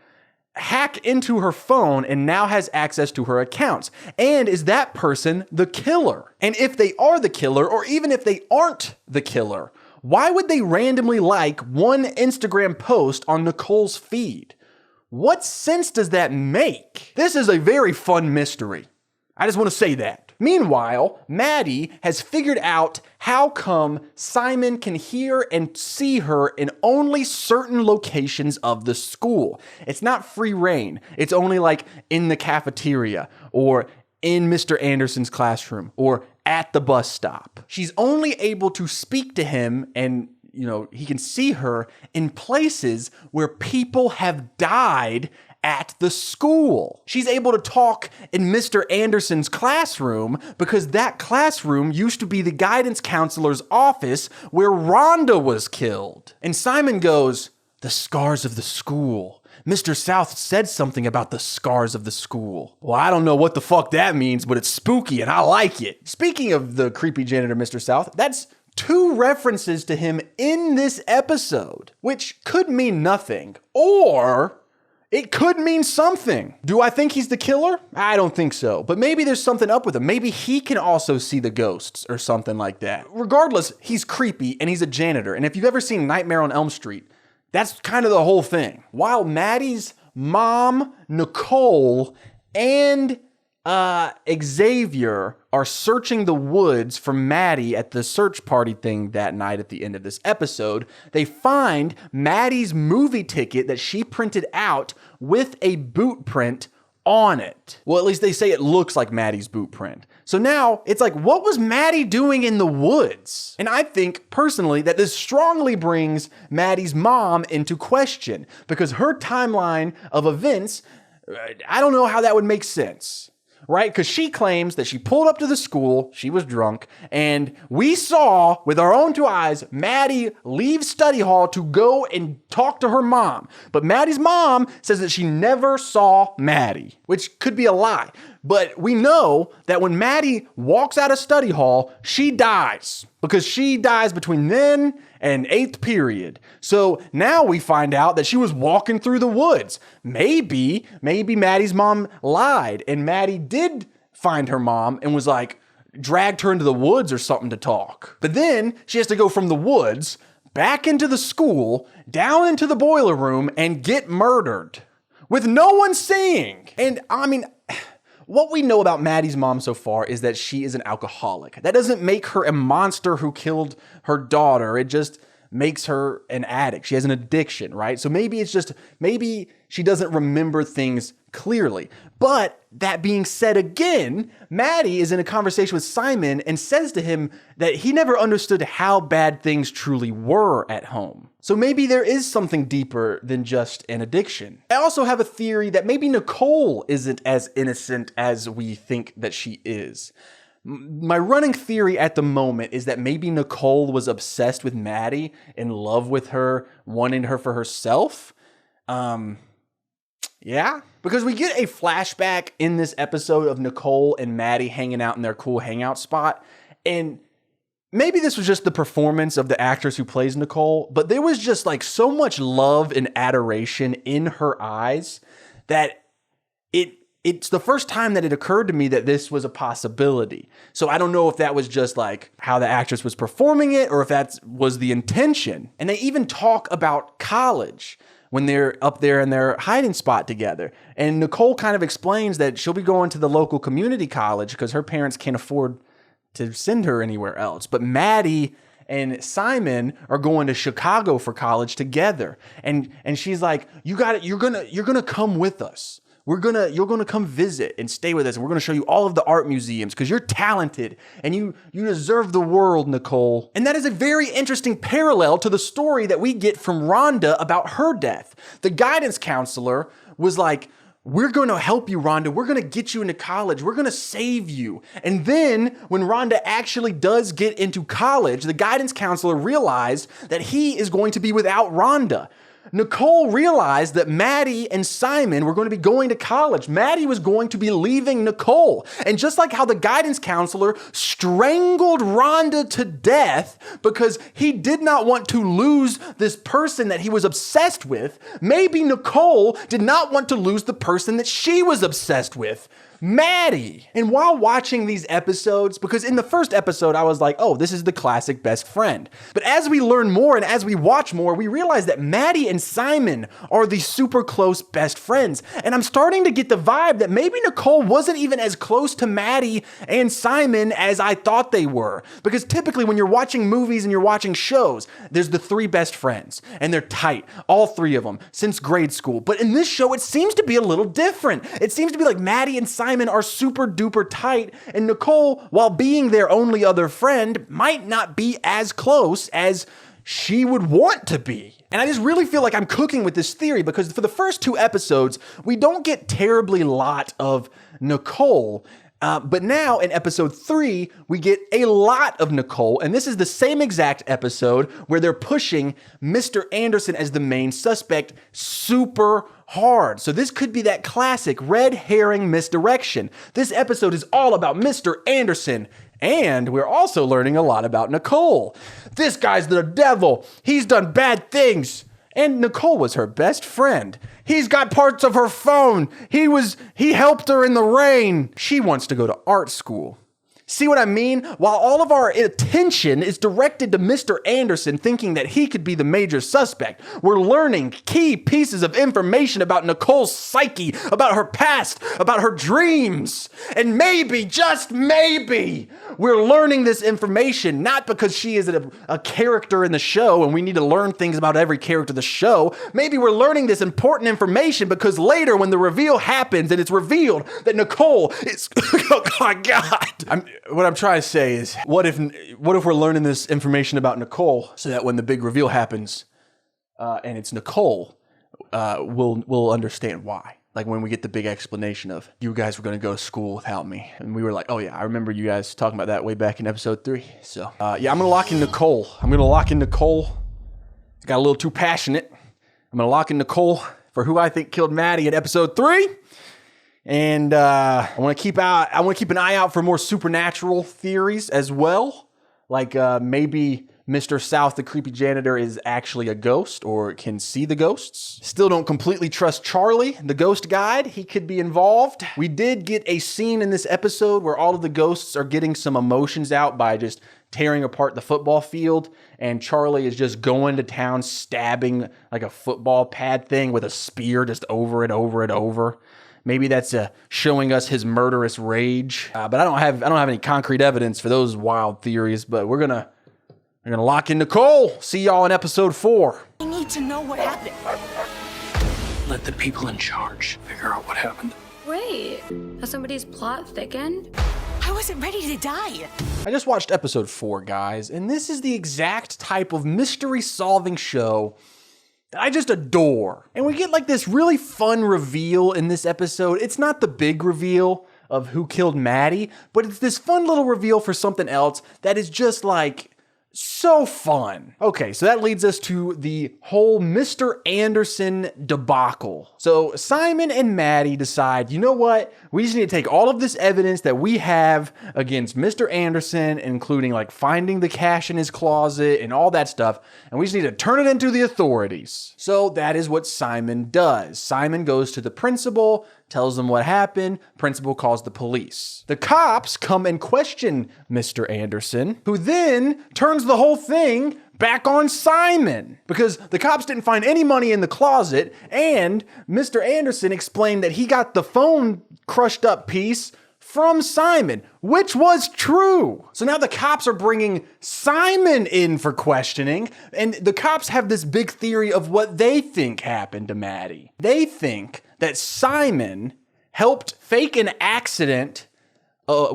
hack into her phone and now has access to her accounts? And is that person the killer? And if they are the killer, or even if they aren't the killer, why would they randomly like one Instagram post on Nicole's feed? What sense does that make? This is a very fun mystery. I just want to say that. Meanwhile, Maddie has figured out how come Simon can hear and see her in only certain locations of the school. It's not free reign. It's only like in the cafeteria or in Mr. Anderson's classroom or at the bus stop. She's only able to speak to him and he can see her in places where people have died at the school. She's able to talk in Mr. Anderson's classroom because that classroom used to be the guidance counselor's office where Rhonda was killed. And Simon goes, the scars of the school. Mr. South said something about the scars of the school. Well, I don't know what the fuck that means, but it's spooky and I like it. Speaking of the creepy janitor, Mr. South, that's 2 references to him in this episode, which could mean nothing, or it could mean something. Do I think he's the killer? I don't think so, but maybe there's something up with him. Maybe he can also see the ghosts or something like that. Regardless, he's creepy and he's a janitor. And if you've ever seen Nightmare on Elm Street, that's kind of the whole thing. While Maddie's mom, Nicole, and Xavier are searching the woods for Maddie at the search party thing that night at the end of this episode, they find Maddie's movie ticket that she printed out with a boot print on it. Well, at least they say it looks like Maddie's boot print. So now it's like, what was Maddie doing in the woods? And I think personally that this strongly brings Maddie's mom into question because her timeline of events, I don't know how that would make sense. Right? Because she claims that she pulled up to the school, she was drunk, and we saw with our own 2 eyes Maddie leave study hall to go and talk to her mom. But Maddie's mom says that she never saw Maddie, which could be a lie. But we know that when Maddie walks out of study hall, she dies because she dies between then and 8th period. So now we find out that she was walking through the woods. Maybe Maddie's mom lied and Maddie did find her mom and was like, dragged her into the woods or something to talk. But then she has to go from the woods back into the school, down into the boiler room and get murdered with no one seeing. And I mean, what we know about Maddie's mom so far is that she is an alcoholic. That doesn't make her a monster who killed her daughter. It just makes her an addict. She has an addiction, right? So maybe she doesn't remember things clearly. But that being said again, Maddie is in a conversation with Simon and says to him that he never understood how bad things truly were at home. So maybe there is something deeper than just an addiction. I also have a theory that maybe Nicole isn't as innocent as we think that she is. My running theory at the moment is that maybe Nicole was obsessed with Maddie, in love with her, wanting her for herself. Yeah, because we get a flashback in this episode of Nicole and Maddie hanging out in their cool hangout spot. And maybe this was just the performance of the actress who plays Nicole, but there was just like so much love and adoration in her eyes that it's the first time that it occurred to me that this was a possibility. So I don't know if that was just like how the actress was performing it or if that was the intention. And they even talk about college when they're up there in their hiding spot together. And Nicole kind of explains that she'll be going to the local community college because her parents can't afford to send her anywhere else. But Maddie and Simon are going to Chicago for college together. And she's like, you're gonna come with us. You're gonna come visit and stay with us, and we're gonna show you all of the art museums because you're talented and you deserve the world, Nicole. And that is a very interesting parallel to the story that we get from Rhonda about her death. The guidance counselor was like, we're going to help you, Rhonda. We're going to get you into college. We're going to save you. And then when Rhonda actually does get into college, the guidance counselor realized that he is going to be without Rhonda. Nicole realized that Maddie and Simon were going to be going to college. Maddie was going to be leaving Nicole. And just like how the guidance counselor strangled Rhonda to death because he did not want to lose this person that he was obsessed with, maybe Nicole did not want to lose the person that she was obsessed with, Maddie. And while watching these episodes, because in the first episode, I was like, oh, this is the classic best friend. But as we learn more and as we watch more, we realize that Maddie and Simon are the super close best friends. And I'm starting to get the vibe that maybe Nicole wasn't even as close to Maddie and Simon as I thought they were. Because typically when you're watching movies and you're watching shows, there's the 3 best friends and they're tight, all 3 of them, since grade school. But in this show, it seems to be a little different. It seems to be like Maddie and Simon are super duper tight, and Nicole, while being their only other friend, might not be as close as she would want to be. And I just really feel like I'm cooking with this theory because for the first 2 episodes, we don't get terribly lot of Nicole. But now in episode 3, we get a lot of Nicole, and this is the same exact episode where they're pushing Mr. Anderson as the main suspect super hard. So this could be that classic red herring misdirection. This episode is all about Mr. Anderson, and we're also learning a lot about Nicole. This guy's the devil. He's done bad things. And Nicole was her best friend. He's got parts of her phone. He helped her in the rain. She wants to go to art school. See what I mean? While all of our attention is directed to Mr. Anderson thinking that he could be the major suspect, we're learning key pieces of information about Nicole's psyche, about her past, about her dreams. And maybe, just maybe, we're learning this information not because she is a character in the show and we need to learn things about every character in the show. Maybe we're learning this important information because later when the reveal happens and it's revealed that Nicole is, oh my God. What I'm trying to say is, what if we're learning this information about Nicole so that when the big reveal happens, and it's Nicole, we'll understand why. Like when we get the big explanation of, you guys were going to go to school without me. And we were like, oh yeah, I remember you guys talking about that way back in episode 3. So yeah, I'm going to lock in Nicole. I got a little too passionate. I'm going to lock in Nicole for who I think killed Maddie in episode 3. And I want to keep an eye out for more supernatural theories as well. Like maybe Mr. South, the creepy janitor, is actually a ghost or can see the ghosts. Still don't completely trust Charlie, the ghost guide. He could be involved. We did get a scene in this episode where all of the ghosts are getting some emotions out by just tearing apart the football field. And Charlie is just going to town stabbing like a football pad thing with a spear just over and over and over. Maybe that's showing us his murderous rage. But I don't have any concrete evidence for those wild theories. But we're gonna lock in Nicole. See y'all in episode 4. I need to know what happened. Let the people in charge figure out what happened. Wait, has somebody's plot thickened? I wasn't ready to die. I just watched episode 4, guys, and this is the exact type of mystery-solving show that I just adore. And we get like this really fun reveal in this episode. It's not the big reveal of who killed Maddie, but it's this fun little reveal for something else that is just like so fun. Okay, so that leads us to the whole Mr. Anderson debacle. So Simon and Maddie decide, you know what? We just need to take all of this evidence that we have against Mr. Anderson, including like finding the cash in his closet and all that stuff, and we just need to turn it into the authorities. So that is what Simon does. Simon goes to the principal, tells them what happened. Principal calls the police. The cops come and question Mr. Anderson, who then turns the whole thing back on Simon because the cops didn't find any money in the closet, and Mr. Anderson explained that he got the phone crushed up piece from Simon, which was true. So now the cops are bringing Simon in for questioning, and the cops have this big theory of what they think happened to Maddie. They think that Simon helped fake an accident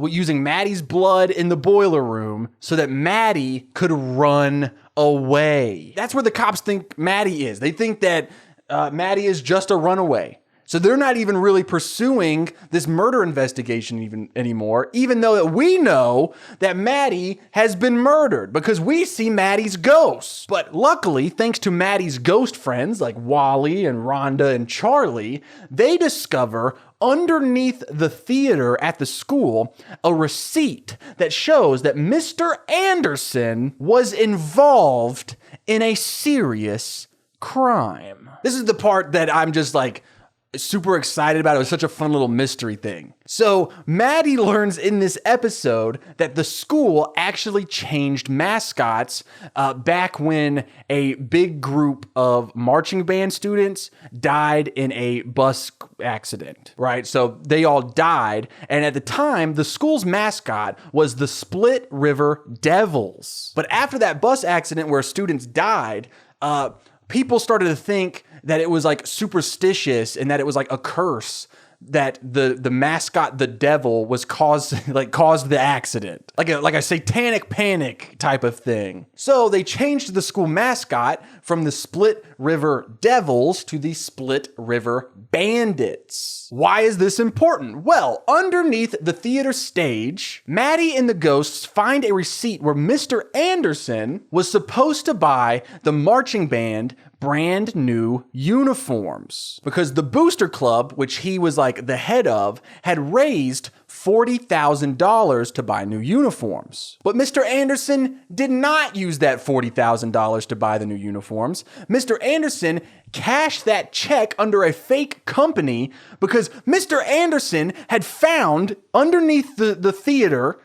using Maddie's blood in the boiler room so that Maddie could run away. That's where the cops think Maddie is. They think that Maddie is just a runaway. So they're not even really pursuing this murder investigation anymore, even though that we know that Maddie has been murdered because we see Maddie's ghost. But luckily, thanks to Maddie's ghost friends like Wally and Rhonda and Charlie, they discover underneath the theater at the school a receipt that shows that Mr. Anderson was involved in a serious crime. This is the part that I'm just like super excited about. It was such a fun little mystery thing. So Maddie learns in this episode that the school actually changed mascots back when a big group of marching band students died in a bus accident, right? So they all died. And at the time, the school's mascot was the Split River Devils. But after that bus accident where students died, people started to think that it was like superstitious and that it was like a curse that the mascot, the devil, was caused the accident, like a satanic panic type of thing. So they changed the school mascot from the Split River Devils to the Split River Bandits. Why is this important? Well, underneath the theater stage, Maddie and the ghosts find a receipt where Mr. Anderson was supposed to buy the marching band brand new uniforms because the Booster Club, which he was like the head of, had raised $40,000 to buy new uniforms. But Mr. Anderson did not use that $40,000 to buy the new uniforms. Mr. Anderson cashed that check under a fake company because Mr. Anderson had found underneath the theater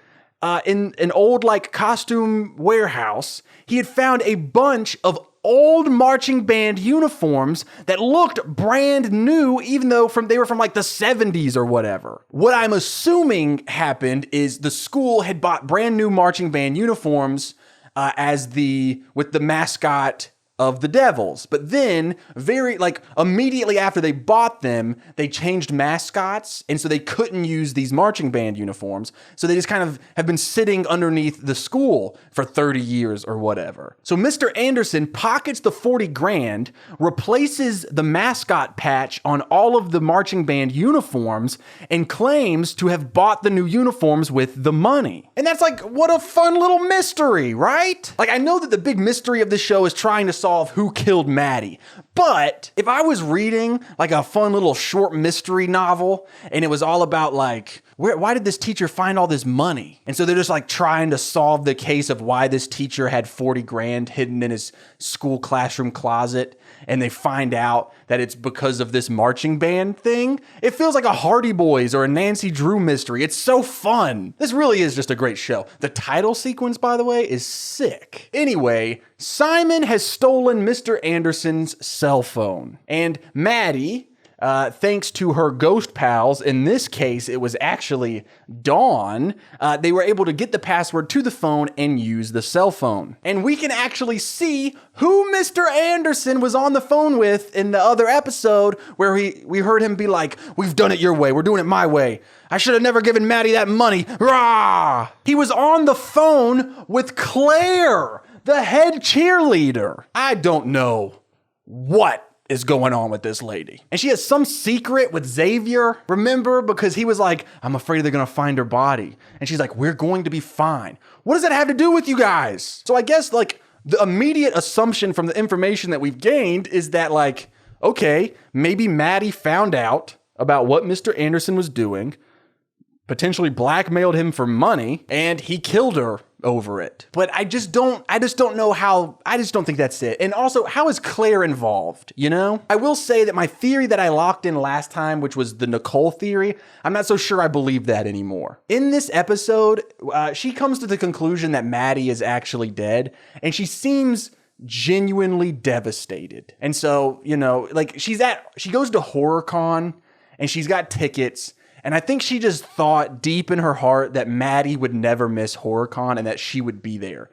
in an old like costume warehouse, he had found a bunch of old marching band uniforms that looked brand new, even though they were from like the 70s or whatever. What I'm assuming happened is the school had bought brand new marching band uniforms with the mascot of the Devils. But then immediately after they bought them, they changed mascots. And so they couldn't use these marching band uniforms. So they just kind of have been sitting underneath the school for 30 years or whatever. So Mr. Anderson pockets the 40 grand, replaces the mascot patch on all of the marching band uniforms, and claims to have bought the new uniforms with the money. And that's like, what a fun little mystery, right? Like, I know that the big mystery of this show is trying to solve who killed Maddie. But if I was reading like a fun little short mystery novel and it was all about like, why did this teacher find all this money? And so they're just like trying to solve the case of why this teacher had 40 grand hidden in his school classroom closet. And they find out that it's because of this marching band thing. It feels like a Hardy Boys or a Nancy Drew mystery. It's so fun. This really is just a great show. The title sequence, by the way, is sick. Anyway, Simon has stolen Mr. Anderson's cell phone. And Maddie, thanks to her ghost pals, in this case, it was actually Dawn, they were able to get the password to the phone and use the cell phone. And we can actually see who Mr. Anderson was on the phone with in the other episode where we heard him be like, "We've done it your way. We're doing it my way. I should have never given Maddie that money. Rah!" He was on the phone with Claire, the head cheerleader. I don't know what is going on with this lady. And she has some secret with Xavier, remember? Because he was like, "I'm afraid they're gonna find her body." And she's like, "We're going to be fine." What does that have to do with you guys? So I guess like the immediate assumption from the information that we've gained is that like, okay, maybe Maddie found out about what Mr. Anderson was doing, potentially blackmailed him for money, and he killed her over it. But I just don't know how, I just don't think that's it. And also, how is Claire involved, you know? I will say that my theory that I locked in last time, which was the Nicole theory, I'm not so sure I believe that anymore. In this episode, she comes to the conclusion that Maddie is actually dead, and she seems genuinely devastated. And so, you know, like she goes to HorrorCon, and she's got tickets, and I think she just thought deep in her heart that Maddie would never miss HorrorCon and that she would be there.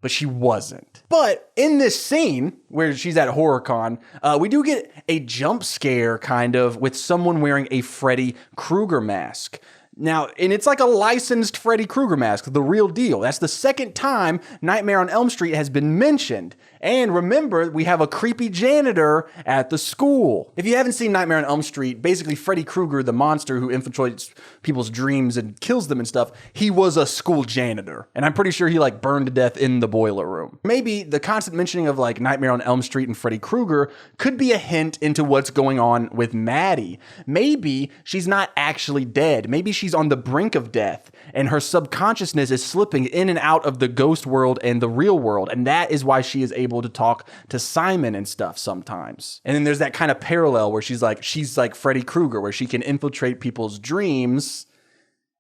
But she wasn't. But in this scene where she's at HorrorCon, we do get a jump scare kind of with someone wearing a Freddy Krueger mask. Now, and it's like a licensed Freddy Krueger mask, the real deal. That's the second time Nightmare on Elm Street has been mentioned. And remember, we have a creepy janitor at the school. If you haven't seen Nightmare on Elm Street, basically Freddy Krueger, the monster who infiltrates people's dreams and kills them and stuff, he was a school janitor. And I'm pretty sure he like burned to death in the boiler room. Maybe the constant mentioning of like Nightmare on Elm Street and Freddy Krueger could be a hint into what's going on with Maddie. Maybe she's not actually dead. Maybe she's on the brink of death and her subconsciousness is slipping in and out of the ghost world and the real world. And that is why she is able to talk to Simon and stuff sometimes. And then there's that kind of parallel where she's like Freddy Krueger, where she can infiltrate people's dreams.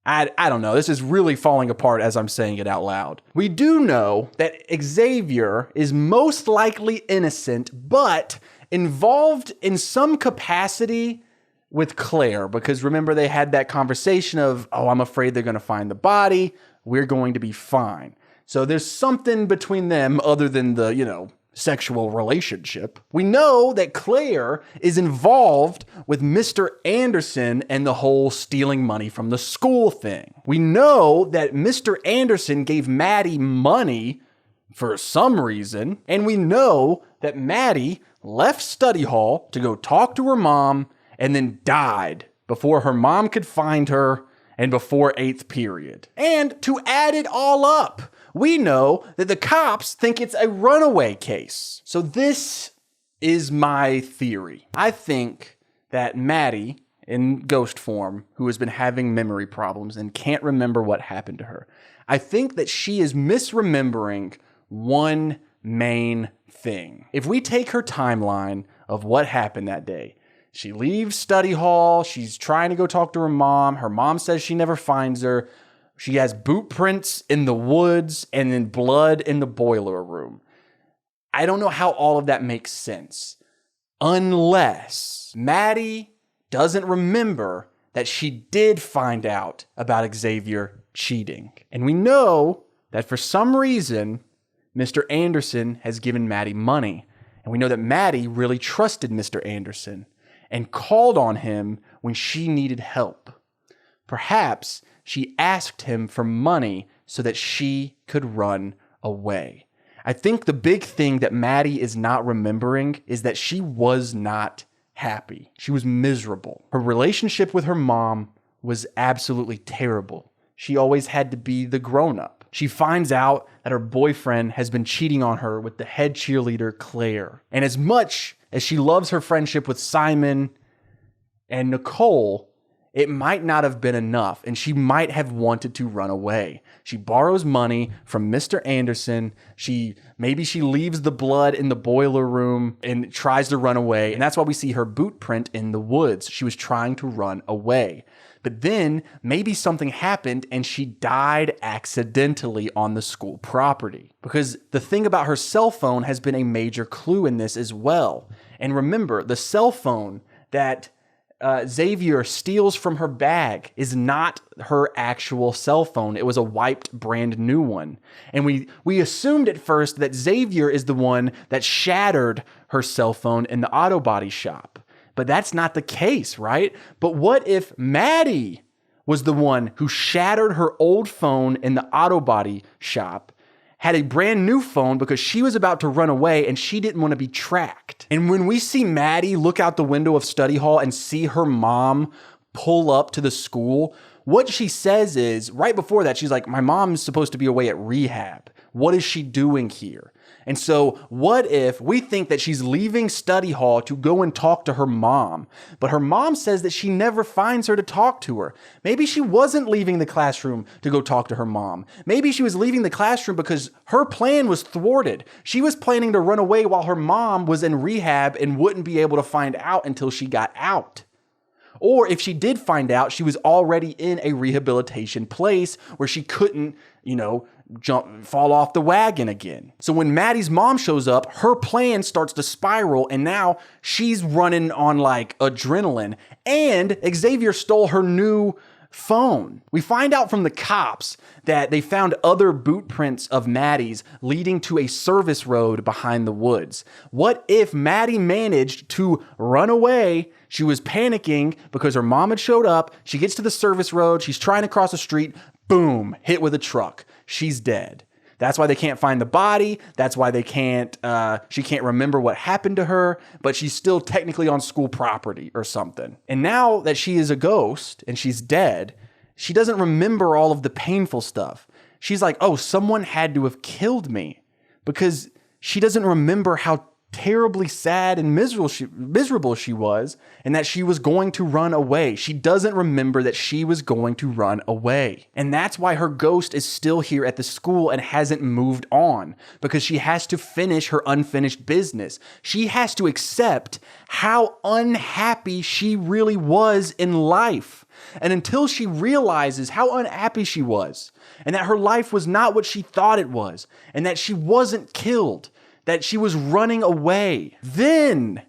I don't know. This is really falling apart as I'm saying it out loud. We do know that Xavier is most likely innocent, but involved in some capacity with Claire, because remember they had that conversation of, "Oh, I'm afraid they're going to find the body. We're going to be fine." So there's something between them other than the, you know, sexual relationship. We know that Claire is involved with Mr. Anderson and the whole stealing money from the school thing. We know that Mr. Anderson gave Maddie money for some reason, and we know that Maddie left study hall to go talk to her mom and then died before her mom could find her and before 8th period. And to add it all up, we know that the cops think it's a runaway case. So this is my theory. I think that Maddie, in ghost form, who has been having memory problems and can't remember what happened to her, I think that she is misremembering one main thing. If we take her timeline of what happened that day, she leaves study hall, she's trying to go talk to her mom says she never finds her, she has boot prints in the woods and then blood in the boiler room. I don't know how all of that makes sense, unless Maddie doesn't remember that she did find out about Xavier cheating. And we know that for some reason, Mr. Anderson has given Maddie money. And we know that Maddie really trusted Mr. Anderson and called on him when she needed help. Perhaps she asked him for money so that she could run away. I think the big thing that Maddie is not remembering is that she was not happy. She was miserable. Her relationship with her mom was absolutely terrible. She always had to be the grown-up. She finds out that her boyfriend has been cheating on her with the head cheerleader, Claire. And as much as she loves her friendship with Simon and Nicole, it might not have been enough, and she might have wanted to run away. She borrows money from Mr. Anderson. Maybe she leaves the blood in the boiler room and tries to run away, and that's why we see her boot print in the woods. She was trying to run away. But then maybe something happened and she died accidentally on the school property. Because the thing about her cell phone has been a major clue in this as well. And remember, the cell phone that Xavier steals from her bag is not her actual cell phone. It was a wiped brand new one. And we assumed at first that Xavier is the one that shattered her cell phone in the auto body shop. But that's not the case, right? But what if Maddie was the one who shattered her old phone in the auto body shop, had a brand new phone because she was about to run away and she didn't want to be tracked? And when we see Maddie look out the window of study hall and see her mom pull up to the school, what she says is, right before that, she's like, my mom's supposed to be away at rehab. What is she doing here? And so what if we think that she's leaving study hall to go and talk to her mom, but her mom says that she never finds her to talk to her? Maybe she wasn't leaving the classroom to go talk to her mom. Maybe she was leaving the classroom because her plan was thwarted. She was planning to run away while her mom was in rehab and wouldn't be able to find out until she got out. Or if she did find out, she was already in a rehabilitation place where she couldn't, fall off the wagon again. So when Maddie's mom shows up, her plan starts to spiral, and now she's running on like adrenaline. And Xavier stole her new phone. We find out from the cops that they found other boot prints of Maddie's leading to a service road behind the woods. What if Maddie managed to run away? She was panicking because her mom had showed up. She gets to the service road. She's trying to cross the street. Boom, hit with a truck. She's dead. That's why they can't find the body. That's why she can't remember what happened to her, but she's still technically on school property or something. And now that she is a ghost and she's dead, she doesn't remember all of the painful stuff. She's like, oh, someone had to have killed me, because she doesn't remember how terribly sad and miserable she was, and that she was going to run away. She doesn't remember that she was going to run away. And that's why her ghost is still here at the school and hasn't moved on, because she has to finish her unfinished business. She has to accept how unhappy she really was in life. And until she realizes how unhappy she was, and that her life was not what she thought it was, and that she wasn't killed, that she was running away, then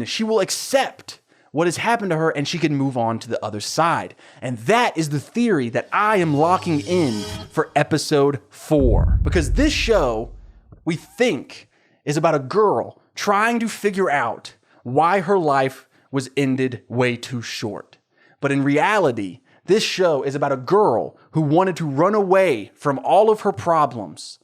she will accept what has happened to her and she can move on to the other side. And that is the theory that I am locking in for episode 4. Because this show, we think, is about a girl trying to figure out why her life was ended way too short. But in reality, this show is about a girl who wanted to run away from all of her problems,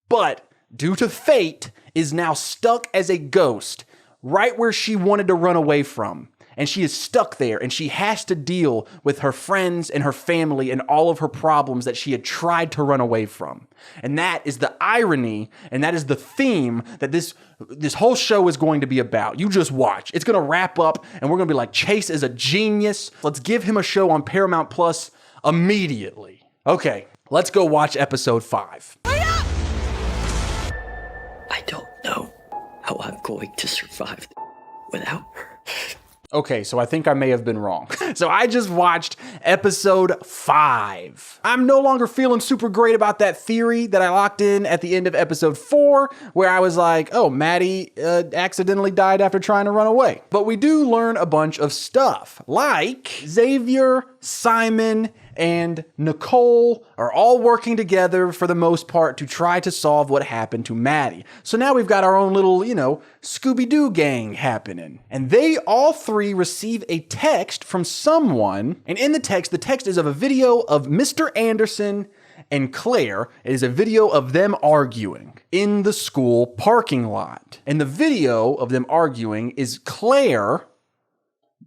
but due to fate is now stuck as a ghost right where she wanted to run away from. And she is stuck there, and she has to deal with her friends and her family and all of her problems that she had tried to run away from. And that is the irony, and that is the theme that this whole show is going to be about. You just watch. It's going to wrap up, and we're going to be like, Chase is a genius. Let's give him a show on Paramount Plus immediately. Okay, let's go watch episode 5. I don't know how I'm going to survive without her. Okay, so I think I may have been wrong. So I just watched episode 5. I'm no longer feeling super great about that theory that I locked in at the end of episode 4, where I was like, oh, Maddie accidentally died after trying to run away. But we do learn a bunch of stuff, like Xavier, Simon, and Nicole are all working together for the most part to try to solve what happened to Maddie. So now we've got our own little, Scooby-Doo gang happening. And they all three receive a text from someone. And in the text is of a video of Mr. Anderson and Claire. It is a video of them arguing in the school parking lot. And the video of them arguing is Claire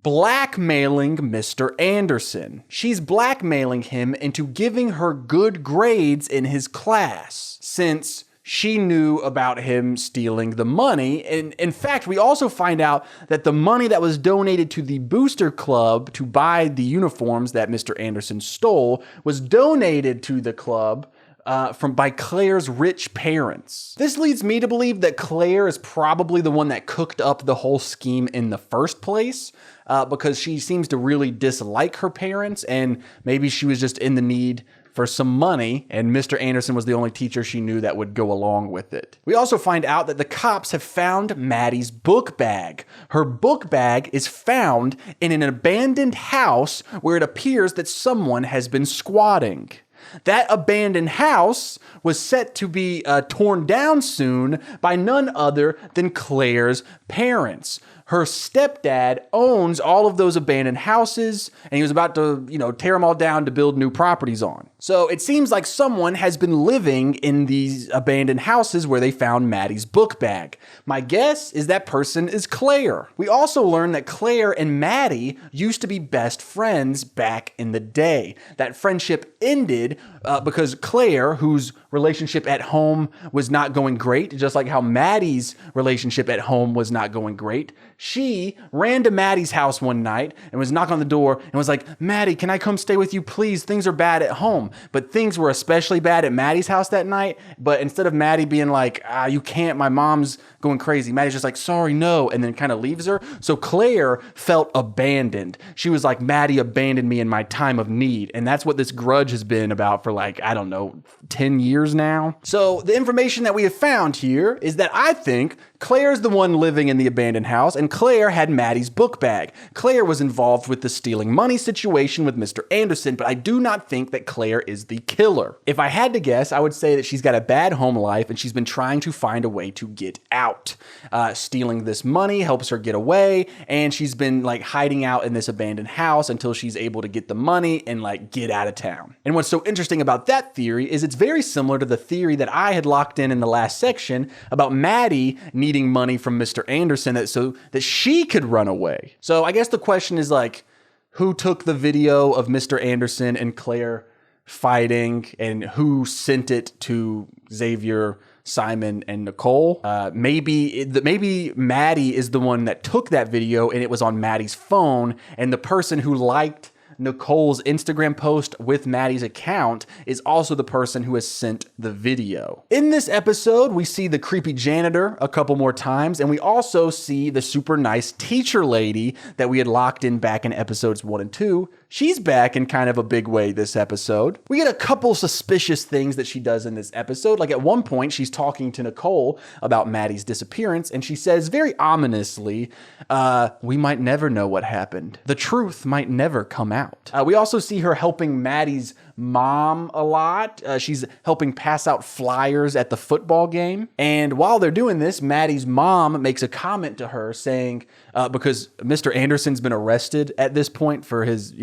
blackmailing Mr. Anderson. She's blackmailing him into giving her good grades in his class, since she knew about him stealing the money. And in fact, we also find out that the money that was donated to the Booster Club to buy the uniforms that Mr. Anderson stole was donated to the club by Claire's rich parents. This leads me to believe that Claire is probably the one that cooked up the whole scheme in the first place, because she seems to really dislike her parents, and maybe she was just in the need for some money, and Mr. Anderson was the only teacher she knew that would go along with it. We also find out that the cops have found Maddie's book bag. Her book bag is found in an abandoned house where it appears that someone has been squatting. That abandoned house was set to be torn down soon by none other than Claire's parents. Her stepdad owns all of those abandoned houses, and he was about to, tear them all down to build new properties on. So it seems like someone has been living in these abandoned houses where they found Maddie's book bag. My guess is that person is Claire. We also learn that Claire and Maddie used to be best friends back in the day. That friendship ended because Claire, whose relationship at home was not going great, just like how Maddie's relationship at home was not going great, she ran to Maddie's house one night and was knocking on the door and was like, Maddie, can I come stay with you, please? Things are bad at home. But things were especially bad at Maddie's house that night. But instead of Maddie being like, you can't, my mom's going crazy, Maddie's just like, sorry, no, and then kind of leaves her. So Claire felt abandoned. She was like, Maddie abandoned me in my time of need. And that's what this grudge has been about for 10 years now. So the information that we have found here is that I think Claire's the one living in the abandoned house, and Claire had Maddie's book bag. Claire was involved with the stealing money situation with Mr. Anderson, but I do not think that Claire is the killer. If I had to guess, I would say that she's got a bad home life and she's been trying to find a way to get out. Stealing this money helps her get away, and she's been hiding out in this abandoned house until she's able to get the money and get out of town. And what's so interesting about that theory is it's very similar to the theory that I had locked in the last section about Maddie needing money from Mr. Anderson so that she could run away. So I guess the question is who took the video of Mr. Anderson and Claire fighting, and who sent it to Xavier, Simon, and Nicole? Maybe Maddie is the one that took that video and it was on Maddie's phone, and the person who liked Nicole's Instagram post with Maddie's account is also the person who has sent the video. In this episode, we see the creepy janitor a couple more times, and we also see the super nice teacher lady that we had locked in back in episodes 1 and 2. She's back in kind of a big way this episode. We get a couple suspicious things that she does in this episode. At one point, she's talking to Nicole about Maddie's disappearance, and she says very ominously, we might never know what happened. The truth might never come out. out. We also see her helping Maddie's mom a lot. She's helping pass out flyers at the football game. And while they're doing this, Maddie's mom makes a comment to her saying, because Mr. Anderson's been arrested at this point for his,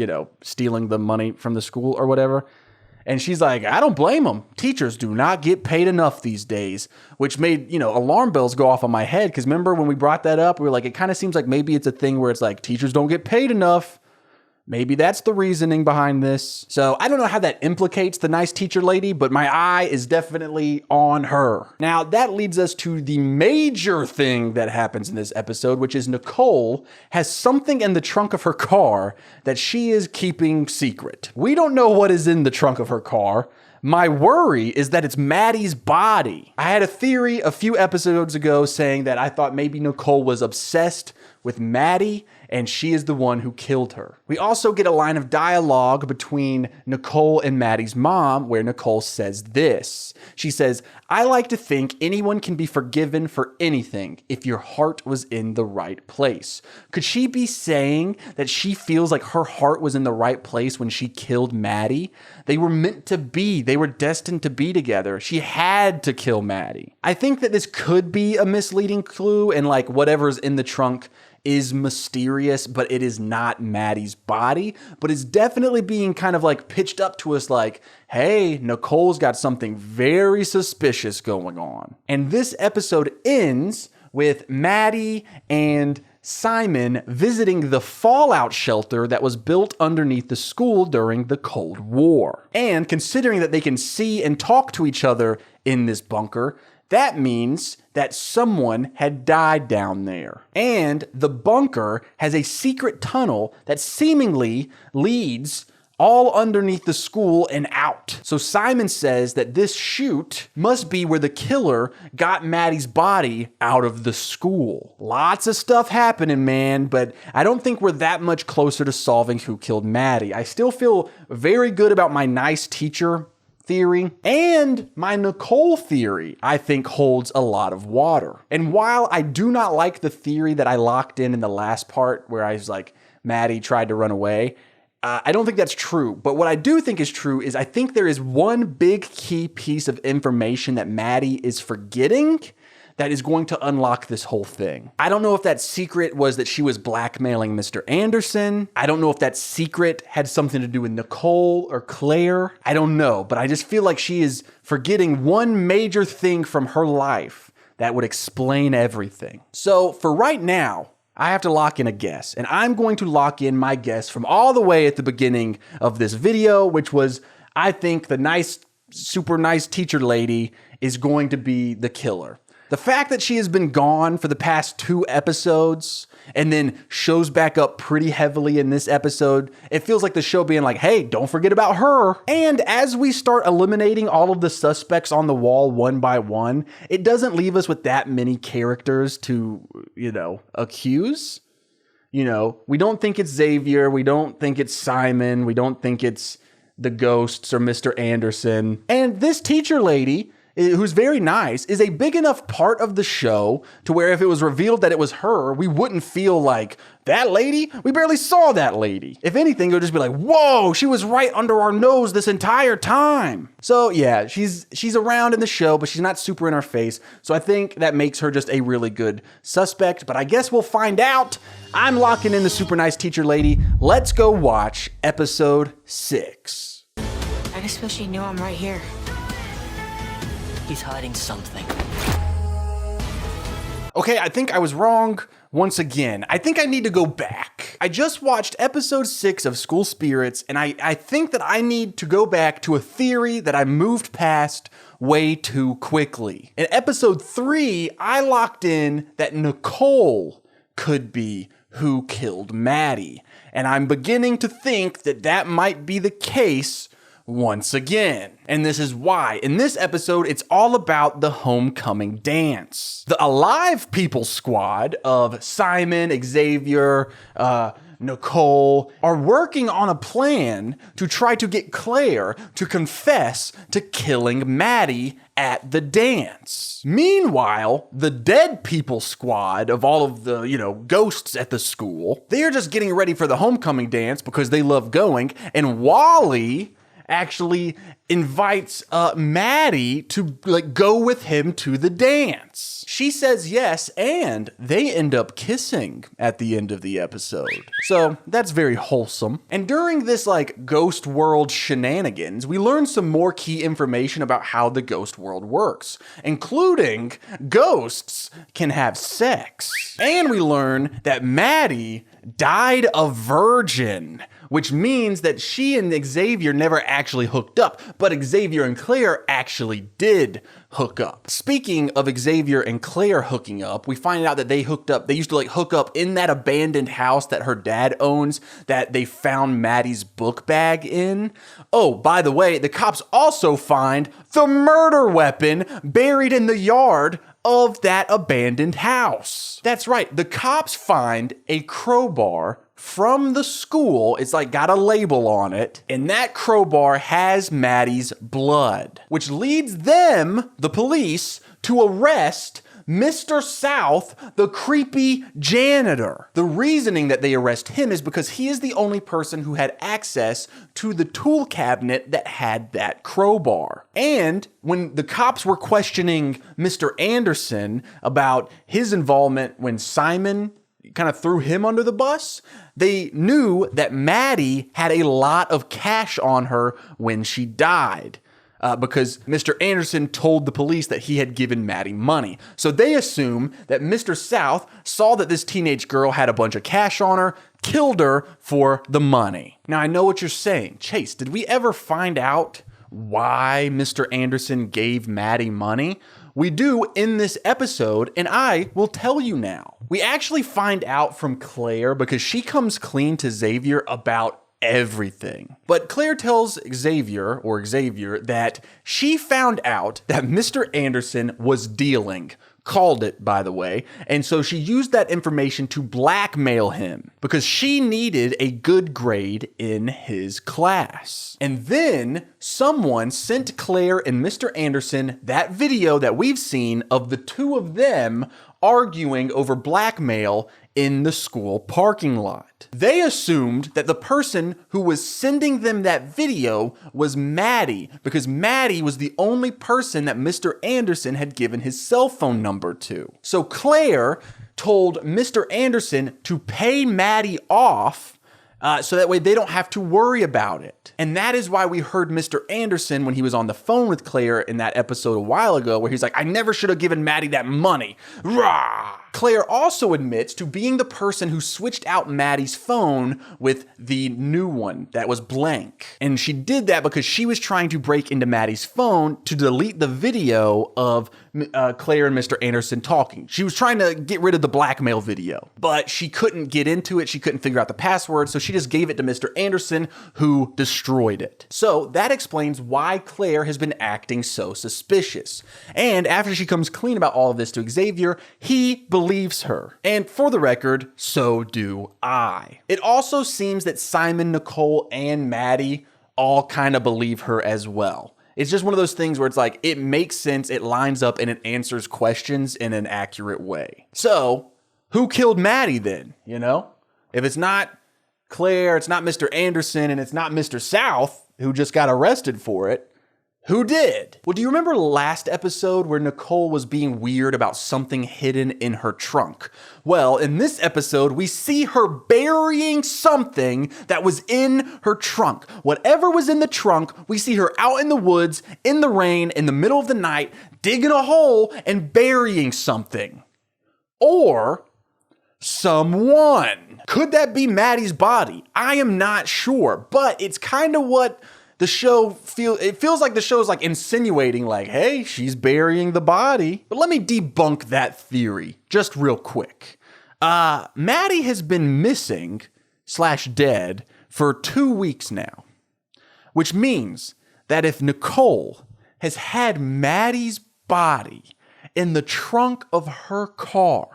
stealing the money from the school or whatever. And she's like, I don't blame him. Teachers do not get paid enough these days, which made, alarm bells go off on my head. Because remember when we brought that up, we were like, it kind of seems like maybe it's a thing where it's like teachers don't get paid enough. Maybe that's the reasoning behind this. So I don't know how that implicates the nice teacher lady, but my eye is definitely on her. Now that leads us to the major thing that happens in this episode, which is Nicole has something in the trunk of her car that she is keeping secret. We don't know what is in the trunk of her car. My worry is that it's Maddie's body. I had a theory a few episodes ago saying that I thought maybe Nicole was obsessed with Maddie and she is the one who killed her. We also get a line of dialogue between Nicole and Maddie's mom where Nicole says this. She says, I like to think anyone can be forgiven for anything if your heart was in the right place. Could she be saying that she feels like her heart was in the right place when she killed Maddie? They were meant to be. They were destined to be together. She had to kill Maddie. I think that this could be a misleading clue and like whatever's in the trunk is mysterious, but it is not Maddie's body, but it's definitely being kind of like pitched up to us like, hey, Nicole's got something very suspicious going on. And this episode ends with Maddie and Simon visiting the fallout shelter that was built underneath the school during the Cold War. And considering that they can see and talk to each other in this bunker, that means that someone had died down there. And the bunker has a secret tunnel that seemingly leads all underneath the school and out. So Simon says that this chute must be where the killer got Maddie's body out of the school. Lots of stuff happening, man, but I don't think we're that much closer to solving who killed Maddie. I still feel very good about my nice teacher theory, and my Nicole theory, I think, holds a lot of water. And while I do not like the theory that I locked in the last part where I was like, Maddie tried to run away, I don't think that's true. But what I do think is true is I think there is one big key piece of information that Maddie is forgetting that is going to unlock this whole thing. I don't know if that secret was that she was blackmailing Mr. Anderson. I don't know if that secret had something to do with Nicole or Claire. I don't know, but I just feel like she is forgetting one major thing from her life that would explain everything. So for right now, I have to lock in a guess, and I'm going to lock in my guess from all the way at the beginning of this video, which was, I think the super nice teacher lady is going to be the killer. The fact that she has been gone for the past 2 episodes and then shows back up pretty heavily in this episode, it feels like the show being like, hey, don't forget about her. And as we start eliminating all of the suspects on the wall one by one, it doesn't leave us with that many characters to, accuse. We don't think it's Xavier. We don't think it's Simon. We don't think it's the ghosts or Mr. Anderson. And this teacher lady, who's very nice, is a big enough part of the show to where if it was revealed that it was her, we wouldn't feel like, that lady? We barely saw that lady. If anything, it would just be like, whoa, she was right under our nose this entire time. So yeah, she's around in the show, but she's not super in our face. So I think that makes her just a really good suspect, but I guess we'll find out. I'm locking in the super nice teacher lady. Let's go watch episode 6. I just wish he knew I'm right here. He's hiding something. Okay, I think I was wrong once again. I think I need to go back. I just watched episode 6 of School Spirits, and I think that I need to go back to a theory that I moved past way too quickly. In episode 3, I locked in that Nicole could be who killed Maddie, and I'm beginning to think that that might be the case once again. And this is why. In this episode, it's all about the homecoming dance. The Alive People squad of Simon, Xavier, Nicole are working on a plan to try to get Claire to confess to killing Maddie at the dance. Meanwhile, the dead people squad of all of the, ghosts at the school, they are just getting ready for the homecoming dance because they love going, and Wally actually invites Maddie to go with him to the dance. She says yes, and they end up kissing at the end of the episode. So that's very wholesome. And during this ghost world shenanigans, we learn some more key information about how the ghost world works, including ghosts can have sex. And we learn that Maddie died a virgin, which means that she and Xavier never actually hooked up, but Xavier and Claire actually did hook up. Speaking of Xavier and Claire hooking up, we find out that they hooked up. They used to hook up in that abandoned house that her dad owns that they found Maddie's book bag in. Oh, by the way, the cops also find the murder weapon buried in the yard of that abandoned house. That's right. The cops find a crowbar from the school. It's got a label on it, and that crowbar has Maddie's blood, which leads them, the police, to arrest Mr. South, the creepy janitor. The reasoning that they arrest him is because he is the only person who had access to the tool cabinet that had that crowbar. And when the cops were questioning Mr. Anderson about his involvement when Simon kind of threw him under the bus, they knew that Maddie had a lot of cash on her when she died. Because Mr. Anderson told the police that he had given Maddie money. So they assume that Mr. South saw that this teenage girl had a bunch of cash on her, killed her for the money. Now, I know what you're saying. Chase, did we ever find out why Mr. Anderson gave Maddie money? We do in this episode, and I will tell you now. We actually find out from Claire because she comes clean to Xavier about everything. But Claire tells Xavier that she found out that Mr. Anderson was dealing, called it, by the way, and so she used that information to blackmail him because she needed a good grade in his class. And then someone sent Claire and Mr. Anderson that video that we've seen of the two of them arguing over blackmail in the school parking lot. They assumed that the person who was sending them that video was Maddie, because Maddie was the only person that Mr. Anderson had given his cell phone number to. So Claire told Mr. Anderson to pay Maddie off so that way they don't have to worry about it. And that is why we heard Mr. Anderson when he was on the phone with Claire in that episode a while ago, where he's like, I never should have given Maddie that money. Rah! Claire also admits to being the person who switched out Maddie's phone with the new one that was blank. And she did that because she was trying to break into Maddie's phone to delete the video of Claire and Mr. Anderson talking. She was trying to get rid of the blackmail video, but she couldn't get into it. She couldn't figure out the password, so she just gave it to Mr. Anderson, who destroyed it. So that explains why Claire has been acting so suspicious. And after she comes clean about all of this to Xavier, he believes her. And for the record, so do I. It also seems that Simon, Nicole, and Maddie all kind of believe her as well. It's just one of those things where it's like, it makes sense, it lines up, and it answers questions in an accurate way. So, who killed Maddie then, If it's not Claire, it's not Mr. Anderson, and it's not Mr. South, who just got arrested for it, who did? Well, do you remember last episode where Nicole was being weird about something hidden in her trunk? Well, in this episode, we see her burying something that was in her trunk. Whatever was in the trunk, we see her out in the woods, in the rain, in the middle of the night, digging a hole and burying something. Or someone. Could that be Maddie's body? I am not sure, but it's kind of what the show feels like the show's insinuating hey, she's burying the body. But let me debunk that theory just real quick. Maddie has been missing / dead for 2 weeks now, which means that if Nicole has had Maddie's body in the trunk of her car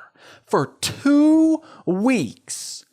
for 2 weeks,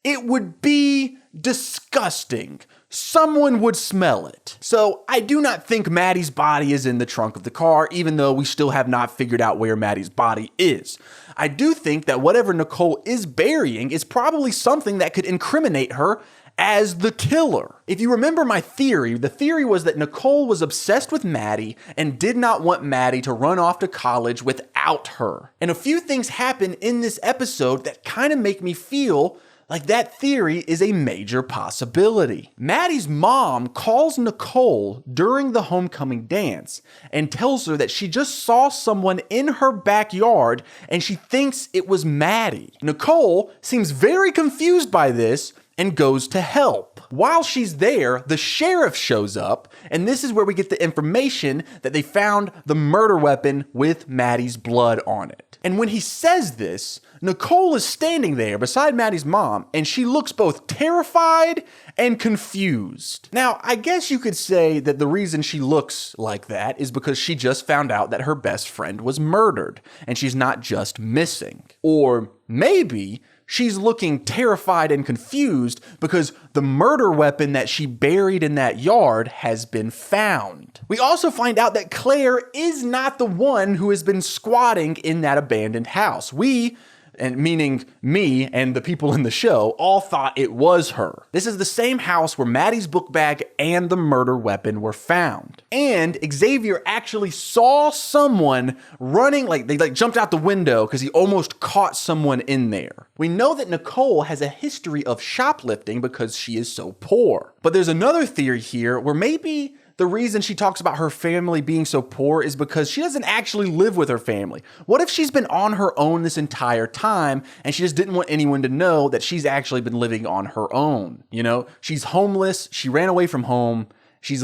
It would be disgusting. Someone would smell it. So I do not think Maddie's body is in the trunk of the car, even though we still have not figured out where Maddie's body is. I do think that whatever Nicole is burying is probably something that could incriminate her as the killer. If you remember my theory, the theory was that Nicole was obsessed with Maddie and did not want Maddie to run off to college without her. And a few things happen in this episode that kind of make me feel like that theory is a major possibility. Maddie's mom calls Nicole during the homecoming dance and tells her that she just saw someone in her backyard and she thinks it was Maddie. Nicole seems very confused by this and goes to help. While she's there, the sheriff shows up, and this is where we get the information that they found the murder weapon with Maddie's blood on it. And when he says this, Nicole is standing there beside Maddie's mom, and she looks both terrified and confused. Now, I guess you could say that the reason she looks like that is because she just found out that her best friend was murdered, and she's not just missing. Or maybe she's looking terrified and confused because the murder weapon that she buried in that yard has been found. We also find out that Claire is not the one who has been squatting in that abandoned house. We, and meaning me and the people in the show, all thought it was her. This is the same house where Maddie's book bag and the murder weapon were found. And Xavier actually saw someone running, they jumped out the window because he almost caught someone in there. We know that Nicole has a history of shoplifting because she is so poor. But there's another theory here where maybe the reason she talks about her family being so poor is because she doesn't actually live with her family. What if she's been on her own this entire time and she just didn't want anyone to know that she's actually been living on her own? You know, she's homeless. She ran away from home. She's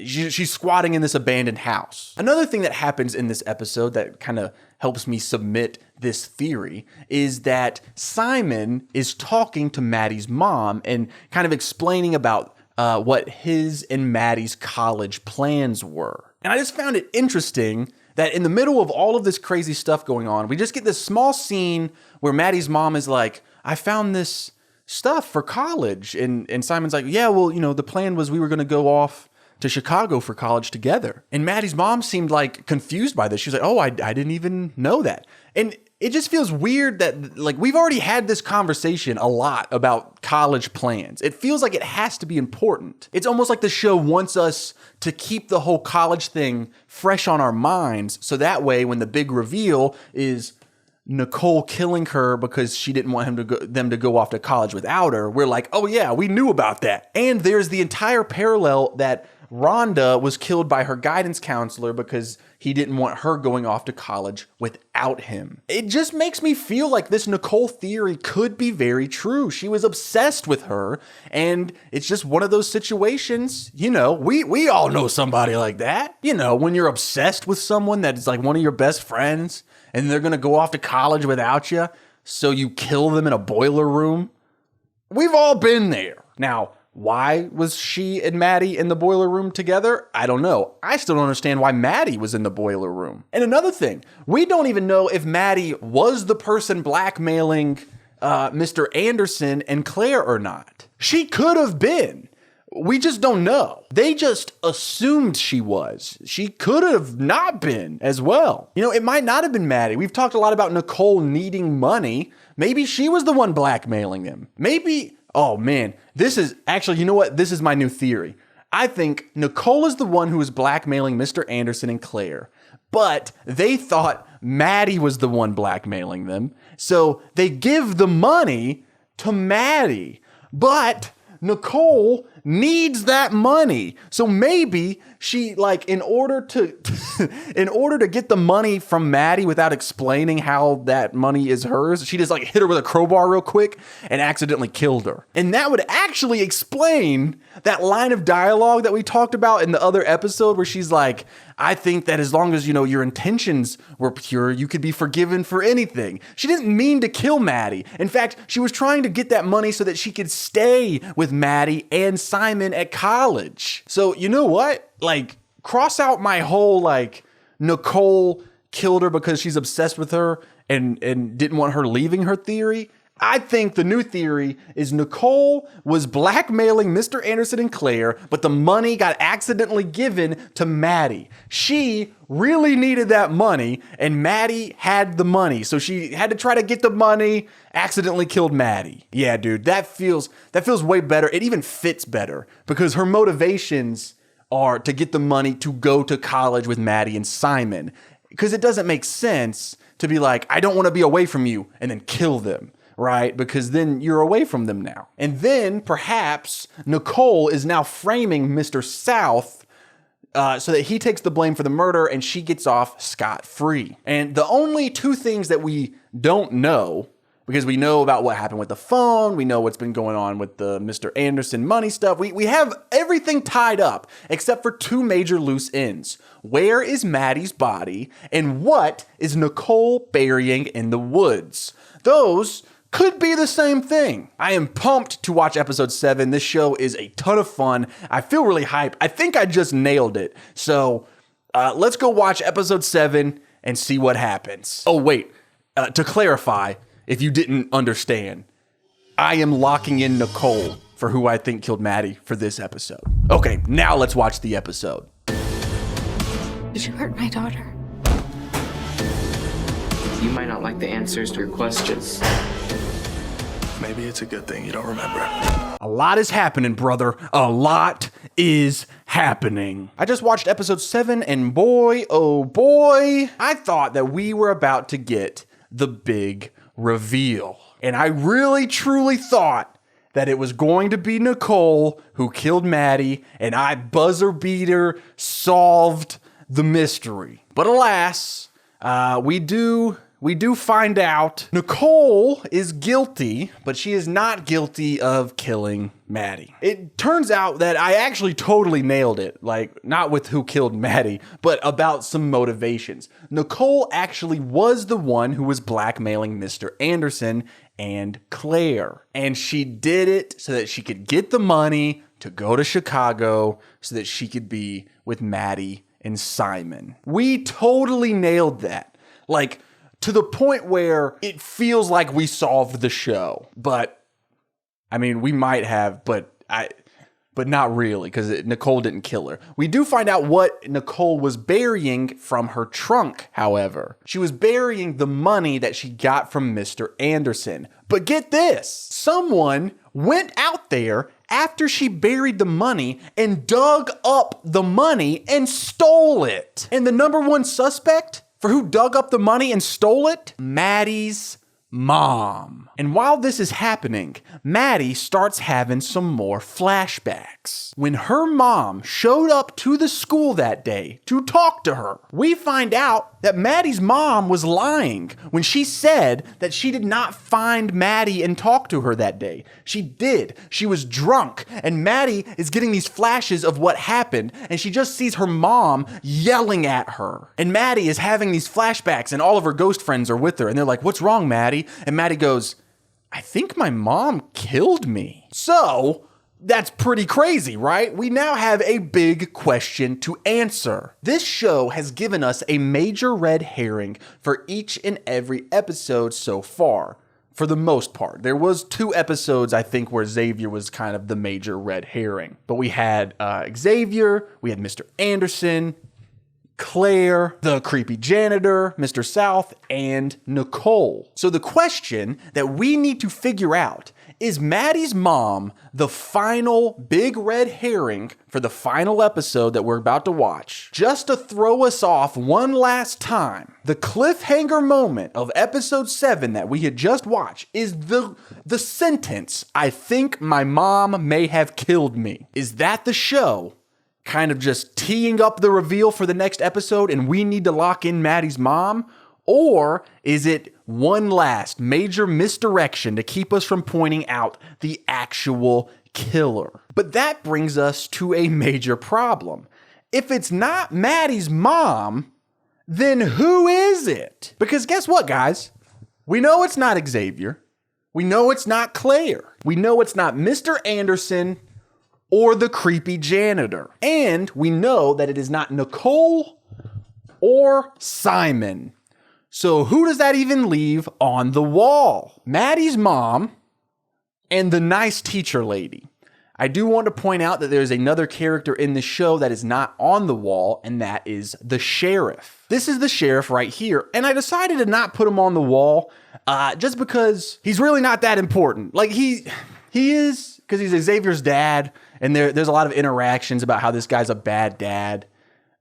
she's squatting in this abandoned house. Another thing that happens in this episode that kind of helps me submit this theory is that Simon is talking to Maddie's mom and kind of explaining about what his and Maddie's college plans were. And I just found it interesting that in the middle of all of this crazy stuff going on, we just get this small scene where Maddie's mom is like, I found this stuff for college. And Simon's like, yeah, well, the plan was we were going to go off to Chicago for college together. And Maddie's mom seemed like confused by this. She was like, oh, I didn't even know that. And it just feels weird that we've already had this conversation a lot about college plans. It feels like it has to be important. It's almost like the show wants us to keep the whole college thing fresh on our minds. So that way, when the big reveal is Nicole killing her because she didn't want them to go off to college without her, we're like, oh yeah, we knew about that. And there's the entire parallel that Rhonda was killed by her guidance counselor because he didn't want her going off to college without him. It just makes me feel like this Nicole theory could be very true. She was obsessed with her, and it's just one of those situations, we all know somebody like that. When you're obsessed with someone that is like one of your best friends, and they're gonna go off to college without you, so you kill them in a boiler room. We've all been there. Now, why was she and Maddie in the boiler room together? I don't know. I still don't understand why Maddie was in the boiler room. And another thing, we don't even know if Maddie was the person blackmailing Mr. Anderson and Claire or not. She could have been. We just don't know. They just assumed she was. She could have not been as well. It might not have been Maddie. We've talked a lot about Nicole needing money. Maybe she was the one blackmailing him. Maybe... Oh man, this is actually, This is my new theory. I think Nicole is the one who was blackmailing Mr. Anderson and Claire, but they thought Maddie was the one blackmailing them. So they give the money to Maddie, but Nicole needs that money. So maybe she in order to get the money from Maddie without explaining how that money is hers, she just hit her with a crowbar real quick and accidentally killed her. And that would actually explain that line of dialogue that we talked about in the other episode where she's like, I think that as long as, your intentions were pure, you could be forgiven for anything. She didn't mean to kill Maddie. In fact, she was trying to get that money so that she could stay with Maddie and Simon at college. So you know what? Cross out my whole, Nicole killed her because she's obsessed with her and didn't want her leaving her theory. I think the new theory is Nicole was blackmailing Mr. Anderson and Claire, but the money got accidentally given to Maddie. She really needed that money, and Maddie had the money. So she had to try to get the money, accidentally killed Maddie. Yeah, dude, that feels way better. It even fits better because her motivations are to get the money to go to college with Maddie and Simon. Because it doesn't make sense to be like, I don't want to be away from you, and then kill them. Right? Because then you're away from them now. And then perhaps Nicole is now framing Mr. South so that he takes the blame for the murder and she gets off scot-free. And the only two things that we don't know, because we know about what happened with the phone, we know what's been going on with the Mr. Anderson money stuff. We have everything tied up except for two major loose ends. Where is Maddie's body? And what is Nicole burying in the woods? Those could be the same thing. I am pumped to watch episode 7. This show is a ton of fun. I feel really hyped. I think I just nailed it. So let's go watch episode 7 and see what happens. Oh, wait. To clarify, if you didn't understand, I am locking in Nicole for who I think killed Maddie for this episode. Okay, now let's watch the episode. Did you hurt my daughter? You might not like the answers to your questions. Maybe it's a good thing you don't remember. A lot is happening, brother. A lot is happening. I just watched episode 7 and boy, oh boy, I thought that we were about to get the big reveal. And I really, truly thought that it was going to be Nicole who killed Maddie and I buzzer beater solved the mystery. But alas, we do find out Nicole is guilty, but she is not guilty of killing Maddie. It turns out that I actually totally nailed it. Like, not with who killed Maddie, but about some motivations. Nicole actually was the one who was blackmailing Mr. Anderson and Claire. And she did it so that she could get the money to go to Chicago so that she could be with Maddie and Simon. We totally nailed that. Like, to the point where it feels like we solved the show. But, I mean, we might have, but not really, because Nicole didn't kill her. We do find out what Nicole was burying from her trunk, however. She was burying the money that she got from Mr. Anderson. But get this, someone went out there after she buried the money and dug up the money and stole it. And the number one suspect for who dug up the money and stole it? Maddie's mom. And while this is happening, Maddie starts having some more flashbacks. When her mom showed up to the school that day to talk to her, we find out that Maddie's mom was lying when she said that she did not find Maddie and talk to her that day. She did. She was drunk, and Maddie is getting these flashes of what happened, and she just sees her mom yelling at her. And Maddie is having these flashbacks, and all of her ghost friends are with her, and they're like, "What's wrong, Maddie?" And Maddie goes, "I think my mom killed me." So that's pretty crazy, right? We now have a big question to answer. This show has given us a major red herring for each and every episode so far, for the most part. There was 2 episodes, I think, where Xavier was kind of the major red herring. But we had Xavier, we had Mr. Anderson, Claire, the creepy janitor, Mr. South, and Nicole. So the question that we need to figure out is Maddie's mom the final big red herring for the final episode that we're about to watch? Just to throw us off one last time, the cliffhanger moment of episode 7 that we had just watched is the sentence, "I think my mom may have killed me." Is that the show kind of just teeing up the reveal for the next episode and we need to lock in Maddie's mom? Or is it one last major misdirection to keep us from pointing out the actual killer? But that brings us to a major problem. If it's not Maddie's mom, then who is it? Because guess what, guys? We know it's not Xavier. We know it's not Claire. We know it's not Mr. Anderson or the creepy janitor. And we know that it is not Nicole or Simon. So who does that even leave on the wall? Maddie's mom and the nice teacher lady. I do want to point out that there's another character in the show that is not on the wall, and that is the sheriff. This is the sheriff right here, and I decided to not put him on the wall just because he's really not that important. Like he is, because he's Xavier's dad, and there's a lot of interactions about how this guy's a bad dad.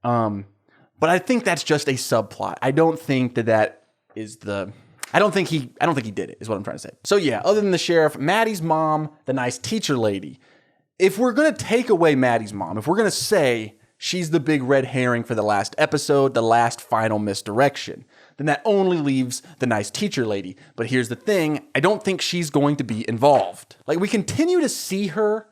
But I think that's just a subplot. I don't think that is the... I don't think he did it, is what I'm trying to say. So yeah, other than the sheriff, Maddie's mom, the nice teacher lady. If we're going to take away Maddie's mom, if we're going to say she's the big red herring for the last episode, the last final misdirection, then that only leaves the nice teacher lady. But here's the thing, I don't think she's going to be involved. Like, we continue to see her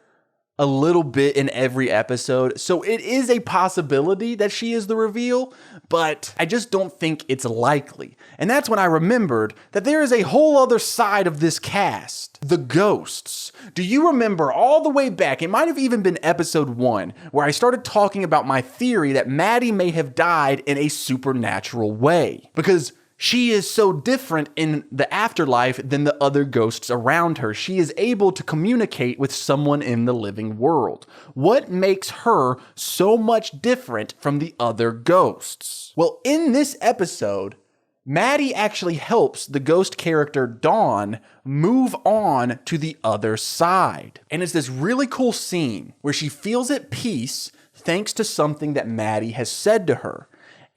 a little bit in every episode, so it is a possibility that she is the reveal, but I just don't think it's likely. And that's when I remembered that there is a whole other side of this cast, the ghosts. Do you remember all the way back, it might have even been episode 1, where I started talking about my theory that Maddie may have died in a supernatural way? Because she is so different in the afterlife than the other ghosts around her. She is able to communicate with someone in the living world. What makes her so much different from the other ghosts? Well, in this episode, Maddie actually helps the ghost character Dawn move on to the other side. And it's this really cool scene where she feels at peace thanks to something that Maddie has said to her.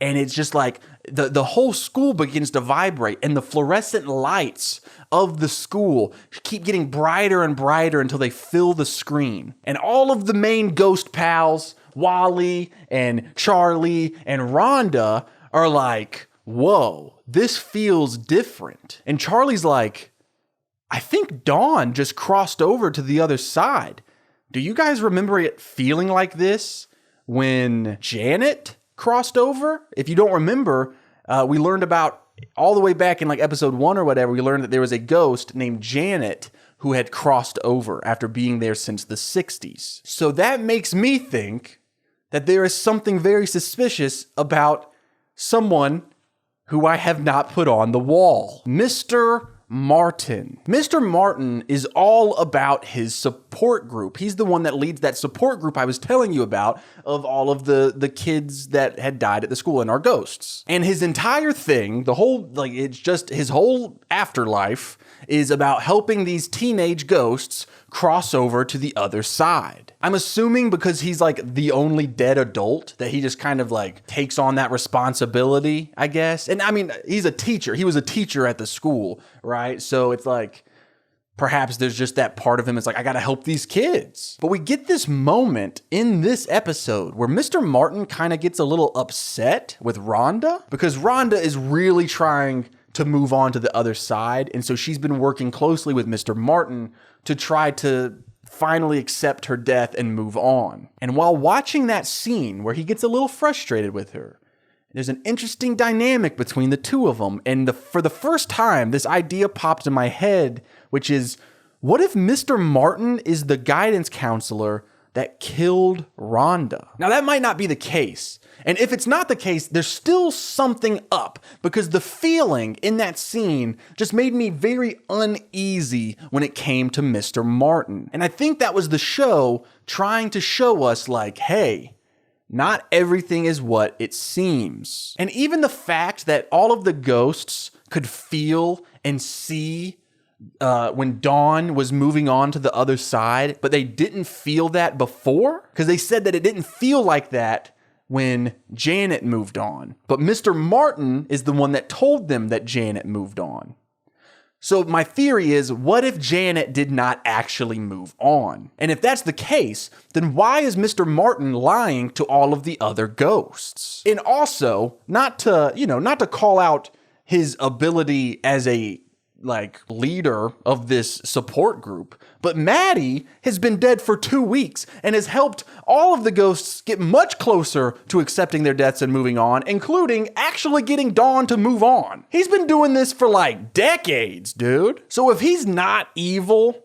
And it's just like the whole school begins to vibrate, and the fluorescent lights of the school keep getting brighter and brighter until they fill the screen. And all of the main ghost pals, Wally and Charlie and Rhonda, are like, whoa, this feels different. And Charlie's like, I think Dawn just crossed over to the other side. Do you guys remember it feeling like this when Janet crossed over? If you don't remember, we learned about all the way back in like episode 1 or whatever, we learned that there was a ghost named Janet who had crossed over after being there since the 60s. So that makes me think that there is something very suspicious about someone who I have not put on the wall. Mr. Martin. Mr. Martin is all about his support group. He's the one that leads that support group I was telling you about of all of the kids that had died at the school and are ghosts. And his entire thing, it's just his whole afterlife is about helping these teenage ghosts cross over to the other side. I'm assuming because he's like the only dead adult that he just kind of like takes on that responsibility, I guess. And I mean, he's a teacher. He was a teacher at the school, right? So it's like, perhaps there's just that part of him. It's like, I gotta help these kids. But we get this moment in this episode where Mr. Martin kind of gets a little upset with Rhonda because Rhonda is really trying to move on to the other side. And so she's been working closely with Mr. Martin to try to finally accept her death and move on. And while watching that scene where he gets a little frustrated with her, there's an interesting dynamic between the two of them. And for the first time, this idea popped in my head, which is, what if Mr. Martin is the guidance counselor that killed Rhonda? Now, that might not be the case. And if it's not the case, there's still something up, because the feeling in that scene just made me very uneasy when it came to Mr. Martin. And I think that was the show trying to show us like, hey, not everything is what it seems. And even the fact that all of the ghosts could feel and see when Dawn was moving on to the other side, but they didn't feel that before, because they said that it didn't feel like that when Janet moved on. But Mr. Martin is the one that told them that Janet moved on. So my theory is, what if Janet did not actually move on? And if that's the case, then why is Mr. Martin lying to all of the other ghosts? And also, not to call out his ability as a leader of this support group, but Maddie has been dead for 2 weeks and has helped all of the ghosts get much closer to accepting their deaths and moving on, including actually getting Dawn to move on. He's been doing this for like decades, dude. So if he's not evil,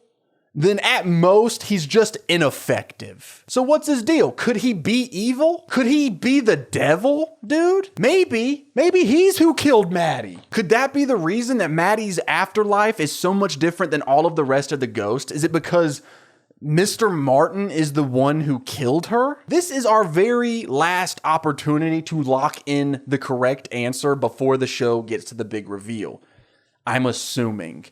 then at most he's just ineffective. So what's his deal? Could he be evil? Could he be the devil, dude? Maybe he's who killed Maddie. Could that be the reason that Maddie's afterlife is so much different than all of the rest of the ghosts? Is it because Mr. Martin is the one who killed her? This is our very last opportunity to lock in the correct answer before the show gets to the big reveal. I am assuming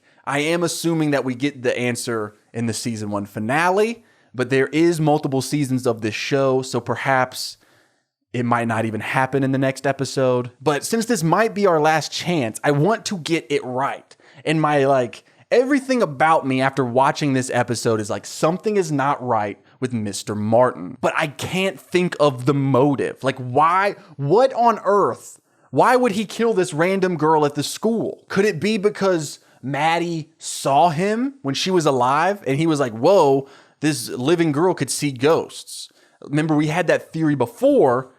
that we get the answer in the season 1 finale, but there is multiple seasons of this show, so perhaps it might not even happen in the next episode. But since this might be our last chance, I want to get it right. And my everything about me after watching this episode is like, something is not right with Mr. Martin. But I can't think of the motive. Like, why? What on earth? Why would he kill this random girl at the school? Could it be because Maddie saw him when she was alive and he was like, whoa, this living girl could see ghosts? Remember, we had that theory before,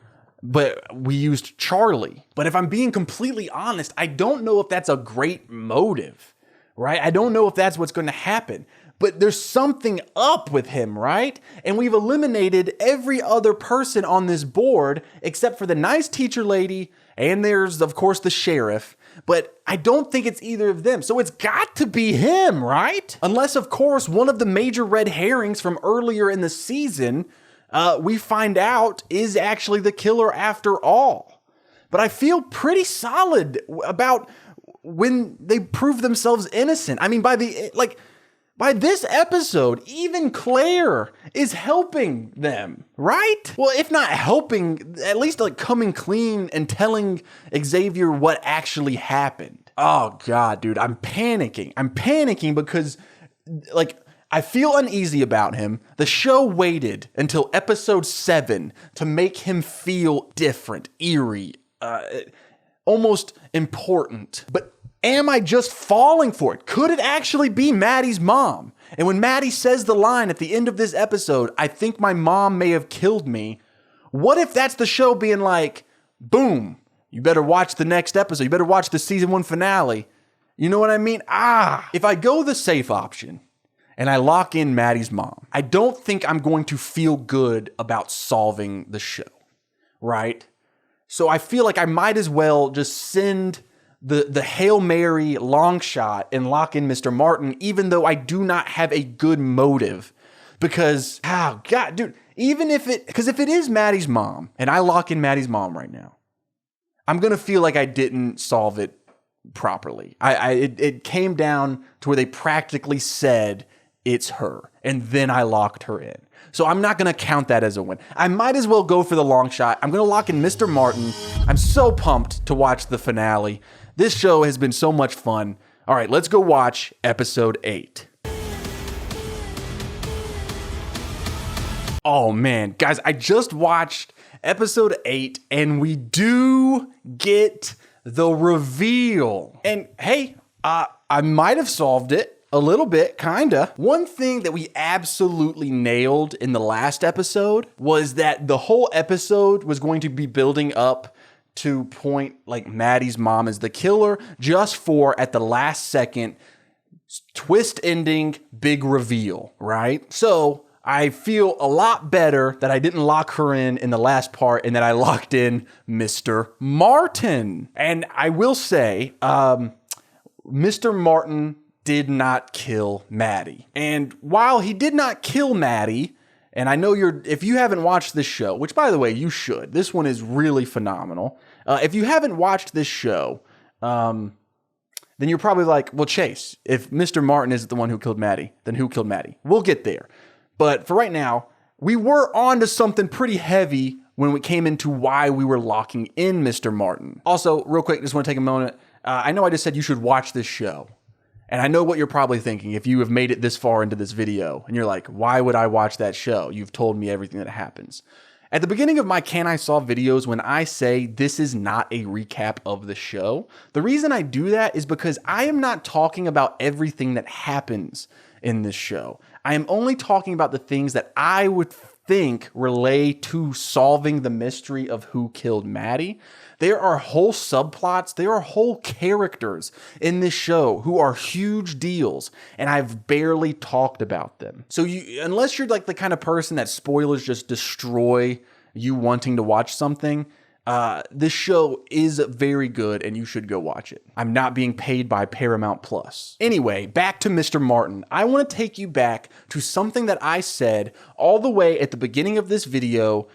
but we used Charlie. But if I'm being completely honest, I don't know if that's a great motive, right? I don't know if that's what's going to happen. But there's something up with him, right? And we've eliminated every other person on this board except for the nice teacher lady, and there's, of course, the sheriff. But I don't think it's either of them. So it's got to be him, right? Unless, of course, one of the major red herrings from earlier in the season, we find out is actually the killer after all. But I feel pretty solid about when they prove themselves innocent. I mean, by this episode, even Claire is helping them, right? Well, if not helping, at least coming clean and telling Xavier what actually happened. Oh God, dude, I'm panicking. I'm panicking because I feel uneasy about him. The show waited until episode 7 to make him feel different, eerie, almost important. But am I just falling for it? Could it actually be Maddie's mom? And when Maddie says the line at the end of this episode, I think my mom may have killed me. What if that's the show being like, boom, you better watch the next episode. You better watch the season 1 finale. You know what I mean? If I go the safe option and I lock in Maddie's mom, I don't think I'm going to feel good about solving the show, right? So I feel like I might as well just send the Hail Mary long shot and lock in Mr. Martin, even though I do not have a good motive. Because, oh God, dude, because if it is Maddie's mom, and I lock in Maddie's mom right now, I'm going to feel like I didn't solve it properly. It came down to where they practically said it's her, and then I locked her in. So I'm not going to count that as a win. I might as well go for the long shot. I'm going to lock in Mr. Martin. I'm so pumped to watch the finale. This show has been so much fun. All right, let's go watch episode 8. Oh man, guys, I just watched episode 8 and we do get the reveal. And hey, I might have solved it a little bit, kinda. One thing that we absolutely nailed in the last episode was that the whole episode was going to be building up to point like Maddie's mom is the killer, just for at the last second twist ending big reveal, right? So I feel a lot better that I didn't lock her in the last part and that I locked in Mr. Martin. And I will say, Mr. Martin did not kill Maddie. And while he did not kill Maddie, and I know if you haven't watched this show, which by the way, you should. This one is really phenomenal. If you haven't watched this show, then you're probably like, well, Chase, if Mr. Martin isn't the one who killed Maddie, then who killed Maddie? We'll get there. But for right now, we were on to something pretty heavy when we came into why we were locking in Mr. Martin. Also, real quick, just want to take a moment. I know I just said you should watch this show. And I know what you're probably thinking if you have made it this far into this video and you're like, why would I watch that show? You've told me everything that happens. At the beginning of my Can I Solve videos, when I say this is not a recap of the show, the reason I do that is because I am not talking about everything that happens in this show. I am only talking about the things that I would think relate to solving the mystery of who killed Maddie. There are whole subplots, there are whole characters in this show who are huge deals, and I've barely talked about them. So unless you're like the kind of person that spoilers just destroy you wanting to watch something, this show is very good and you should go watch it. I'm not being paid by Paramount Plus. Anyway, back to Mr. Martin. I want to take you back to something that I said all the way at the beginning of this video,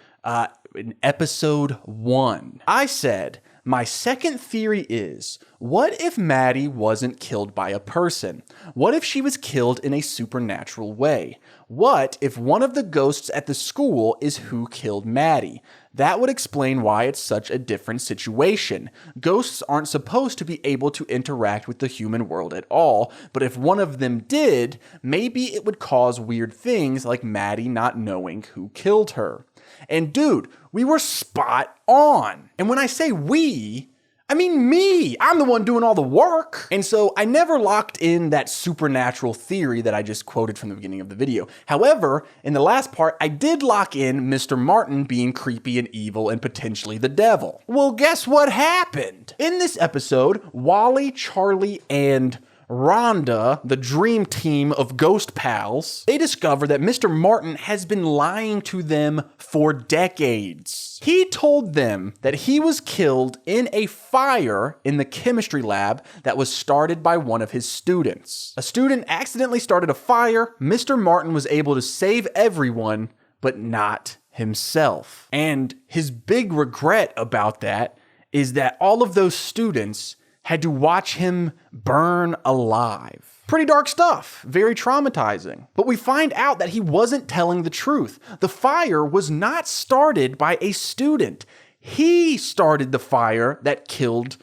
in episode 1. I said, my second theory is, what if Maddie wasn't killed by a person? What if she was killed in a supernatural way? What if one of the ghosts at the school is who killed Maddie? That would explain why it's such a different situation. Ghosts aren't supposed to be able to interact with the human world at all, but if one of them did, maybe it would cause weird things like Maddie not knowing who killed her. And dude, we were spot on. And when I say we, I mean me. I'm the one doing all the work. And so I never locked in that supernatural theory that I just quoted from the beginning of the video. However, in the last part, I did lock in Mr. Martin being creepy and evil and potentially the devil. Well, guess what happened? In this episode, Wally, Charlie, and Rhonda, the dream team of ghost pals, they discover that Mr. Martin has been lying to them for decades. He told them that he was killed in a fire in the chemistry lab that was started by one of his students. A student accidentally started a fire. Mr. Martin was able to save everyone, but not himself. And his big regret about that is that all of those students had to watch him burn alive. Pretty dark stuff, very traumatizing. But we find out that he wasn't telling the truth. The fire was not started by a student. He started the fire that killed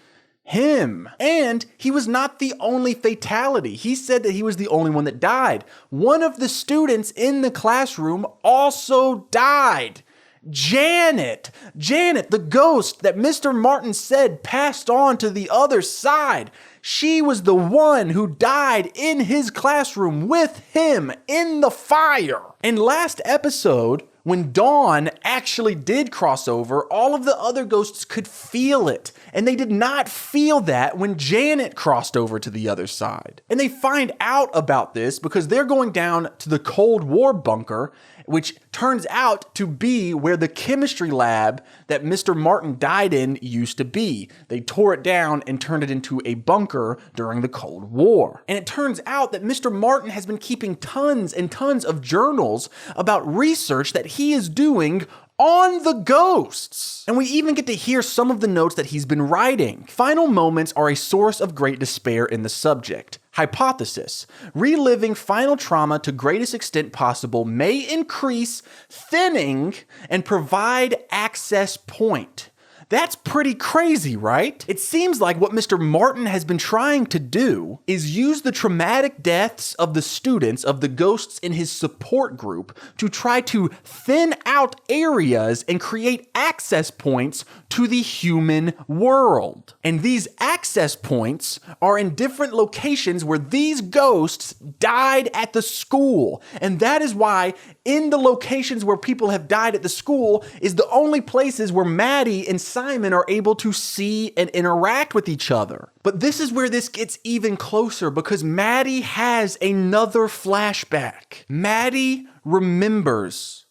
him. And he was not the only fatality. He said that he was the only one that died. One of the students in the classroom also died. Janet, the ghost that Mr. Martin said passed on to the other side. She was the one who died in his classroom with him in the fire. And last episode, when Dawn actually did cross over, all of the other ghosts could feel it. And they did not feel that when Janet crossed over to the other side. And they find out about this because they're going down to the Cold War bunker, which turns out to be where the chemistry lab that Mr. Martin died in used to be. They tore it down and turned it into a bunker during the Cold War. And it turns out that Mr. Martin has been keeping tons and tons of journals about research that he is doing on the ghosts. And we even get to hear some of the notes that he's been writing. Final moments are a source of great despair in the subject. Hypothesis: reliving final trauma to greatest extent possible may increase thinning and provide access point. That's pretty crazy, right? It seems like what Mr. Martin has been trying to do is use the traumatic deaths of the students, of the ghosts in his support group, to try to thin out areas and create access points to the human world. And these access points are in different locations where these ghosts died at the school. And that is why in the locations where people have died at the school is the only places where Maddie and Simon are able to see and interact with each other. But this is where this gets even closer because Maddie has another flashback. Maddie remembers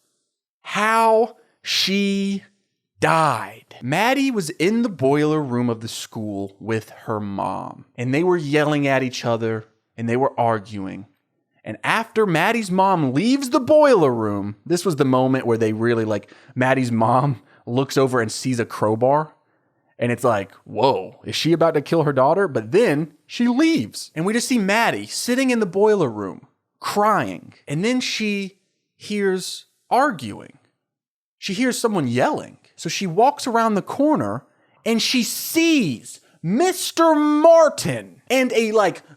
how she died. Maddie was in the boiler room of the school with her mom, and they were yelling at each other and they were arguing. And after Maddie's mom leaves the boiler room, this was the moment where they really Maddie's mom looks over and sees a crowbar. And it's like, whoa, is she about to kill her daughter? But then she leaves. And we just see Maddie sitting in the boiler room, crying. And then she hears arguing. She hears someone yelling. So she walks around the corner and she sees Mr. Martin and a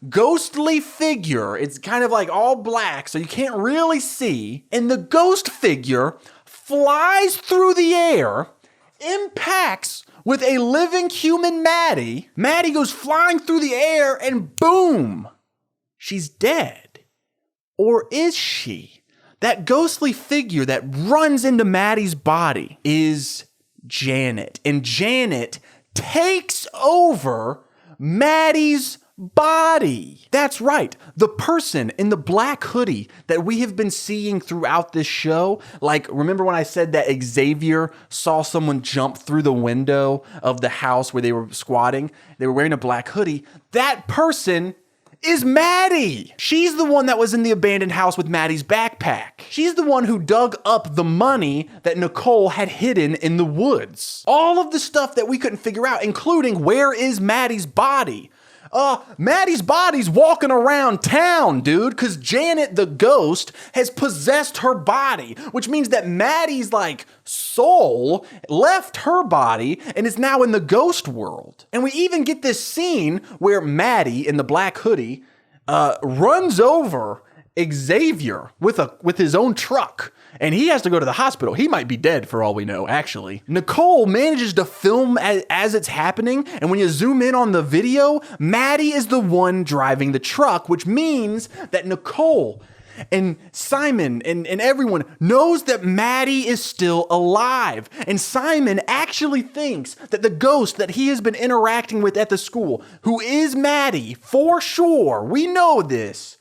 ghostly figure. It's kind of all black, so you can't really see. And the ghost figure flies through the air, impacts with a living human Maddie. Maddie goes flying through the air and boom, she's dead. Or is she? That ghostly figure that runs into Maddie's body is Janet. And Janet takes over Maddie's body. That's right. The person in the black hoodie that we have been seeing throughout this show. Like, remember when I said that Xavier saw someone jump through the window of the house where they were squatting? They were wearing a black hoodie. That person is Maddie. She's the one that was in the abandoned house with Maddie's backpack. She's the one who dug up the money that Nicole had hidden in the woods. All of the stuff that we couldn't figure out, including where is Maddie's body? Maddie's body's walking around town, dude, because Janet the ghost has possessed her body, which means that Maddie's like soul left her body and is now in the ghost world. And we even get this scene where Maddie in the black hoodie runs over Xavier with his own truck, and he has to go to the hospital. He might be dead for all we know, actually. Nicole manages to film as it's happening, and when you zoom in on the video, Maddie is the one driving the truck, which means that Nicole and Simon and everyone knows that Maddie is still alive. And Simon actually thinks that the ghost that he has been interacting with at the school, who is Maddie for sure, we know this,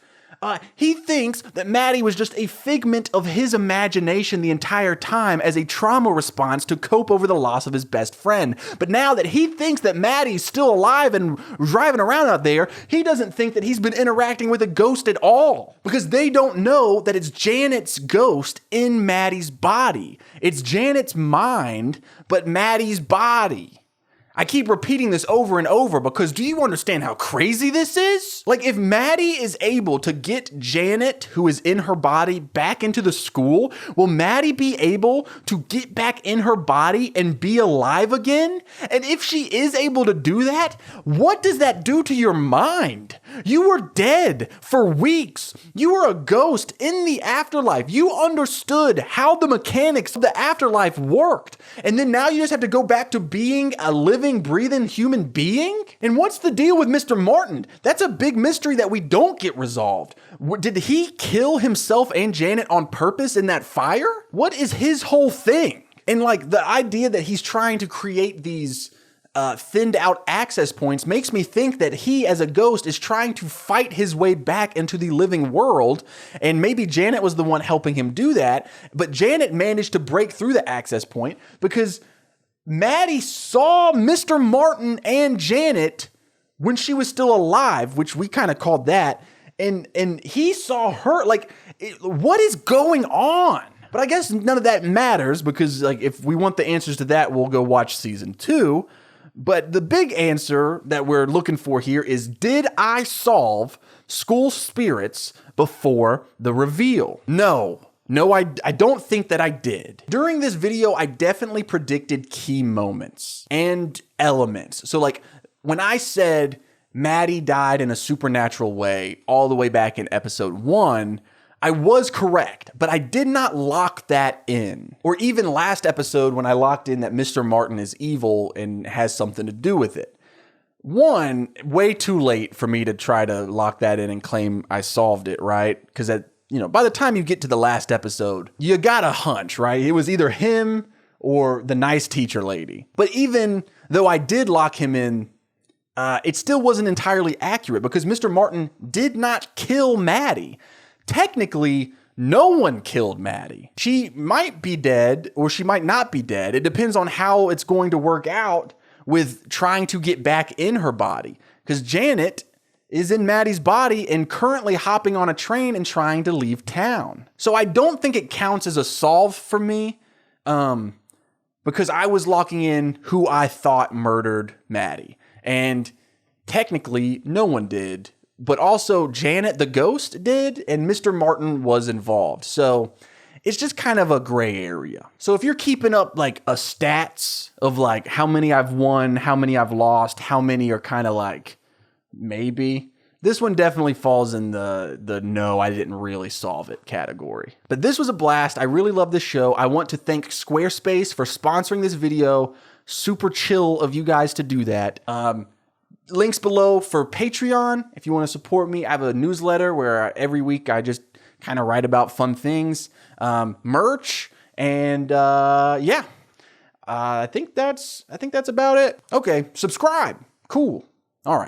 he thinks that Maddie was just a figment of his imagination the entire time as a trauma response to cope over the loss of his best friend. But now that he thinks that Maddie's still alive and driving around out there, he doesn't think that he's been interacting with a ghost at all, because they don't know that it's Janet's ghost in Maddie's body. It's Janet's mind, but Maddie's body. I keep repeating this over and over because do you understand how crazy this is? Like, if Maddie is able to get Janet, who is in her body, back into the school, will Maddie be able to get back in her body and be alive again? And if she is able to do that, what does that do to your mind? You were dead for weeks. You were a ghost in the afterlife. You understood how the mechanics of the afterlife worked. And then now you just have to go back to being a living, breathing human being? And what's the deal with Mr. Martin? That's a big mystery that we don't get resolved. Did he kill himself and Janet on purpose in that fire? What is his whole thing? And like the idea that he's trying to create these thinned out access points makes me think that he as a ghost is trying to fight his way back into the living world. And maybe Janet was the one helping him do that. But Janet managed to break through the access point because Maddie saw Mr. Martin and Janet when she was still alive, which we kind of called that. And he saw her. Like, what is going on? But I guess none of that matters because, like, if we want the answers to that, we'll go watch season 2. But the big answer that we're looking for here is, did I solve school spirits before the reveal? No, I don't think that I did. During this video, I definitely predicted key moments and elements. So like when I said Maddie died in a supernatural way all the way back in episode 1, I was correct, but I did not lock that in. Or even last episode when I locked in that Mr. Martin is evil and has something to do with it. One, way too late for me to try to lock that in and claim I solved it, right? Because by the time you get to the last episode, you got a hunch, right? It was either him or the nice teacher lady. But even though I did lock him in, it still wasn't entirely accurate because Mr. Martin did not kill Maddie. Technically, no one killed Maddie. She might be dead or she might not be dead. It depends on how it's going to work out with trying to get back in her body. Because Janet is in Maddie's body and currently hopping on a train and trying to leave town. So I don't think it counts as a solve for me because I was locking in who I thought murdered Maddie. And technically, no one did. But also Janet the ghost did, and Mr. Martin was involved. So it's just kind of a gray area. So if you're keeping up like a stats of like how many I've won, how many I've lost, how many are kind of like maybe, this one definitely falls in the no, I didn't really solve it category. But this was a blast. I really love this show. I want to thank Squarespace for sponsoring this video. Super chill of you guys to do that. Links below for Patreon if you want to support me. I have a newsletter where every week I just kind of write about fun things, merch, and yeah. I think that's about it. Okay, subscribe. Cool. All right.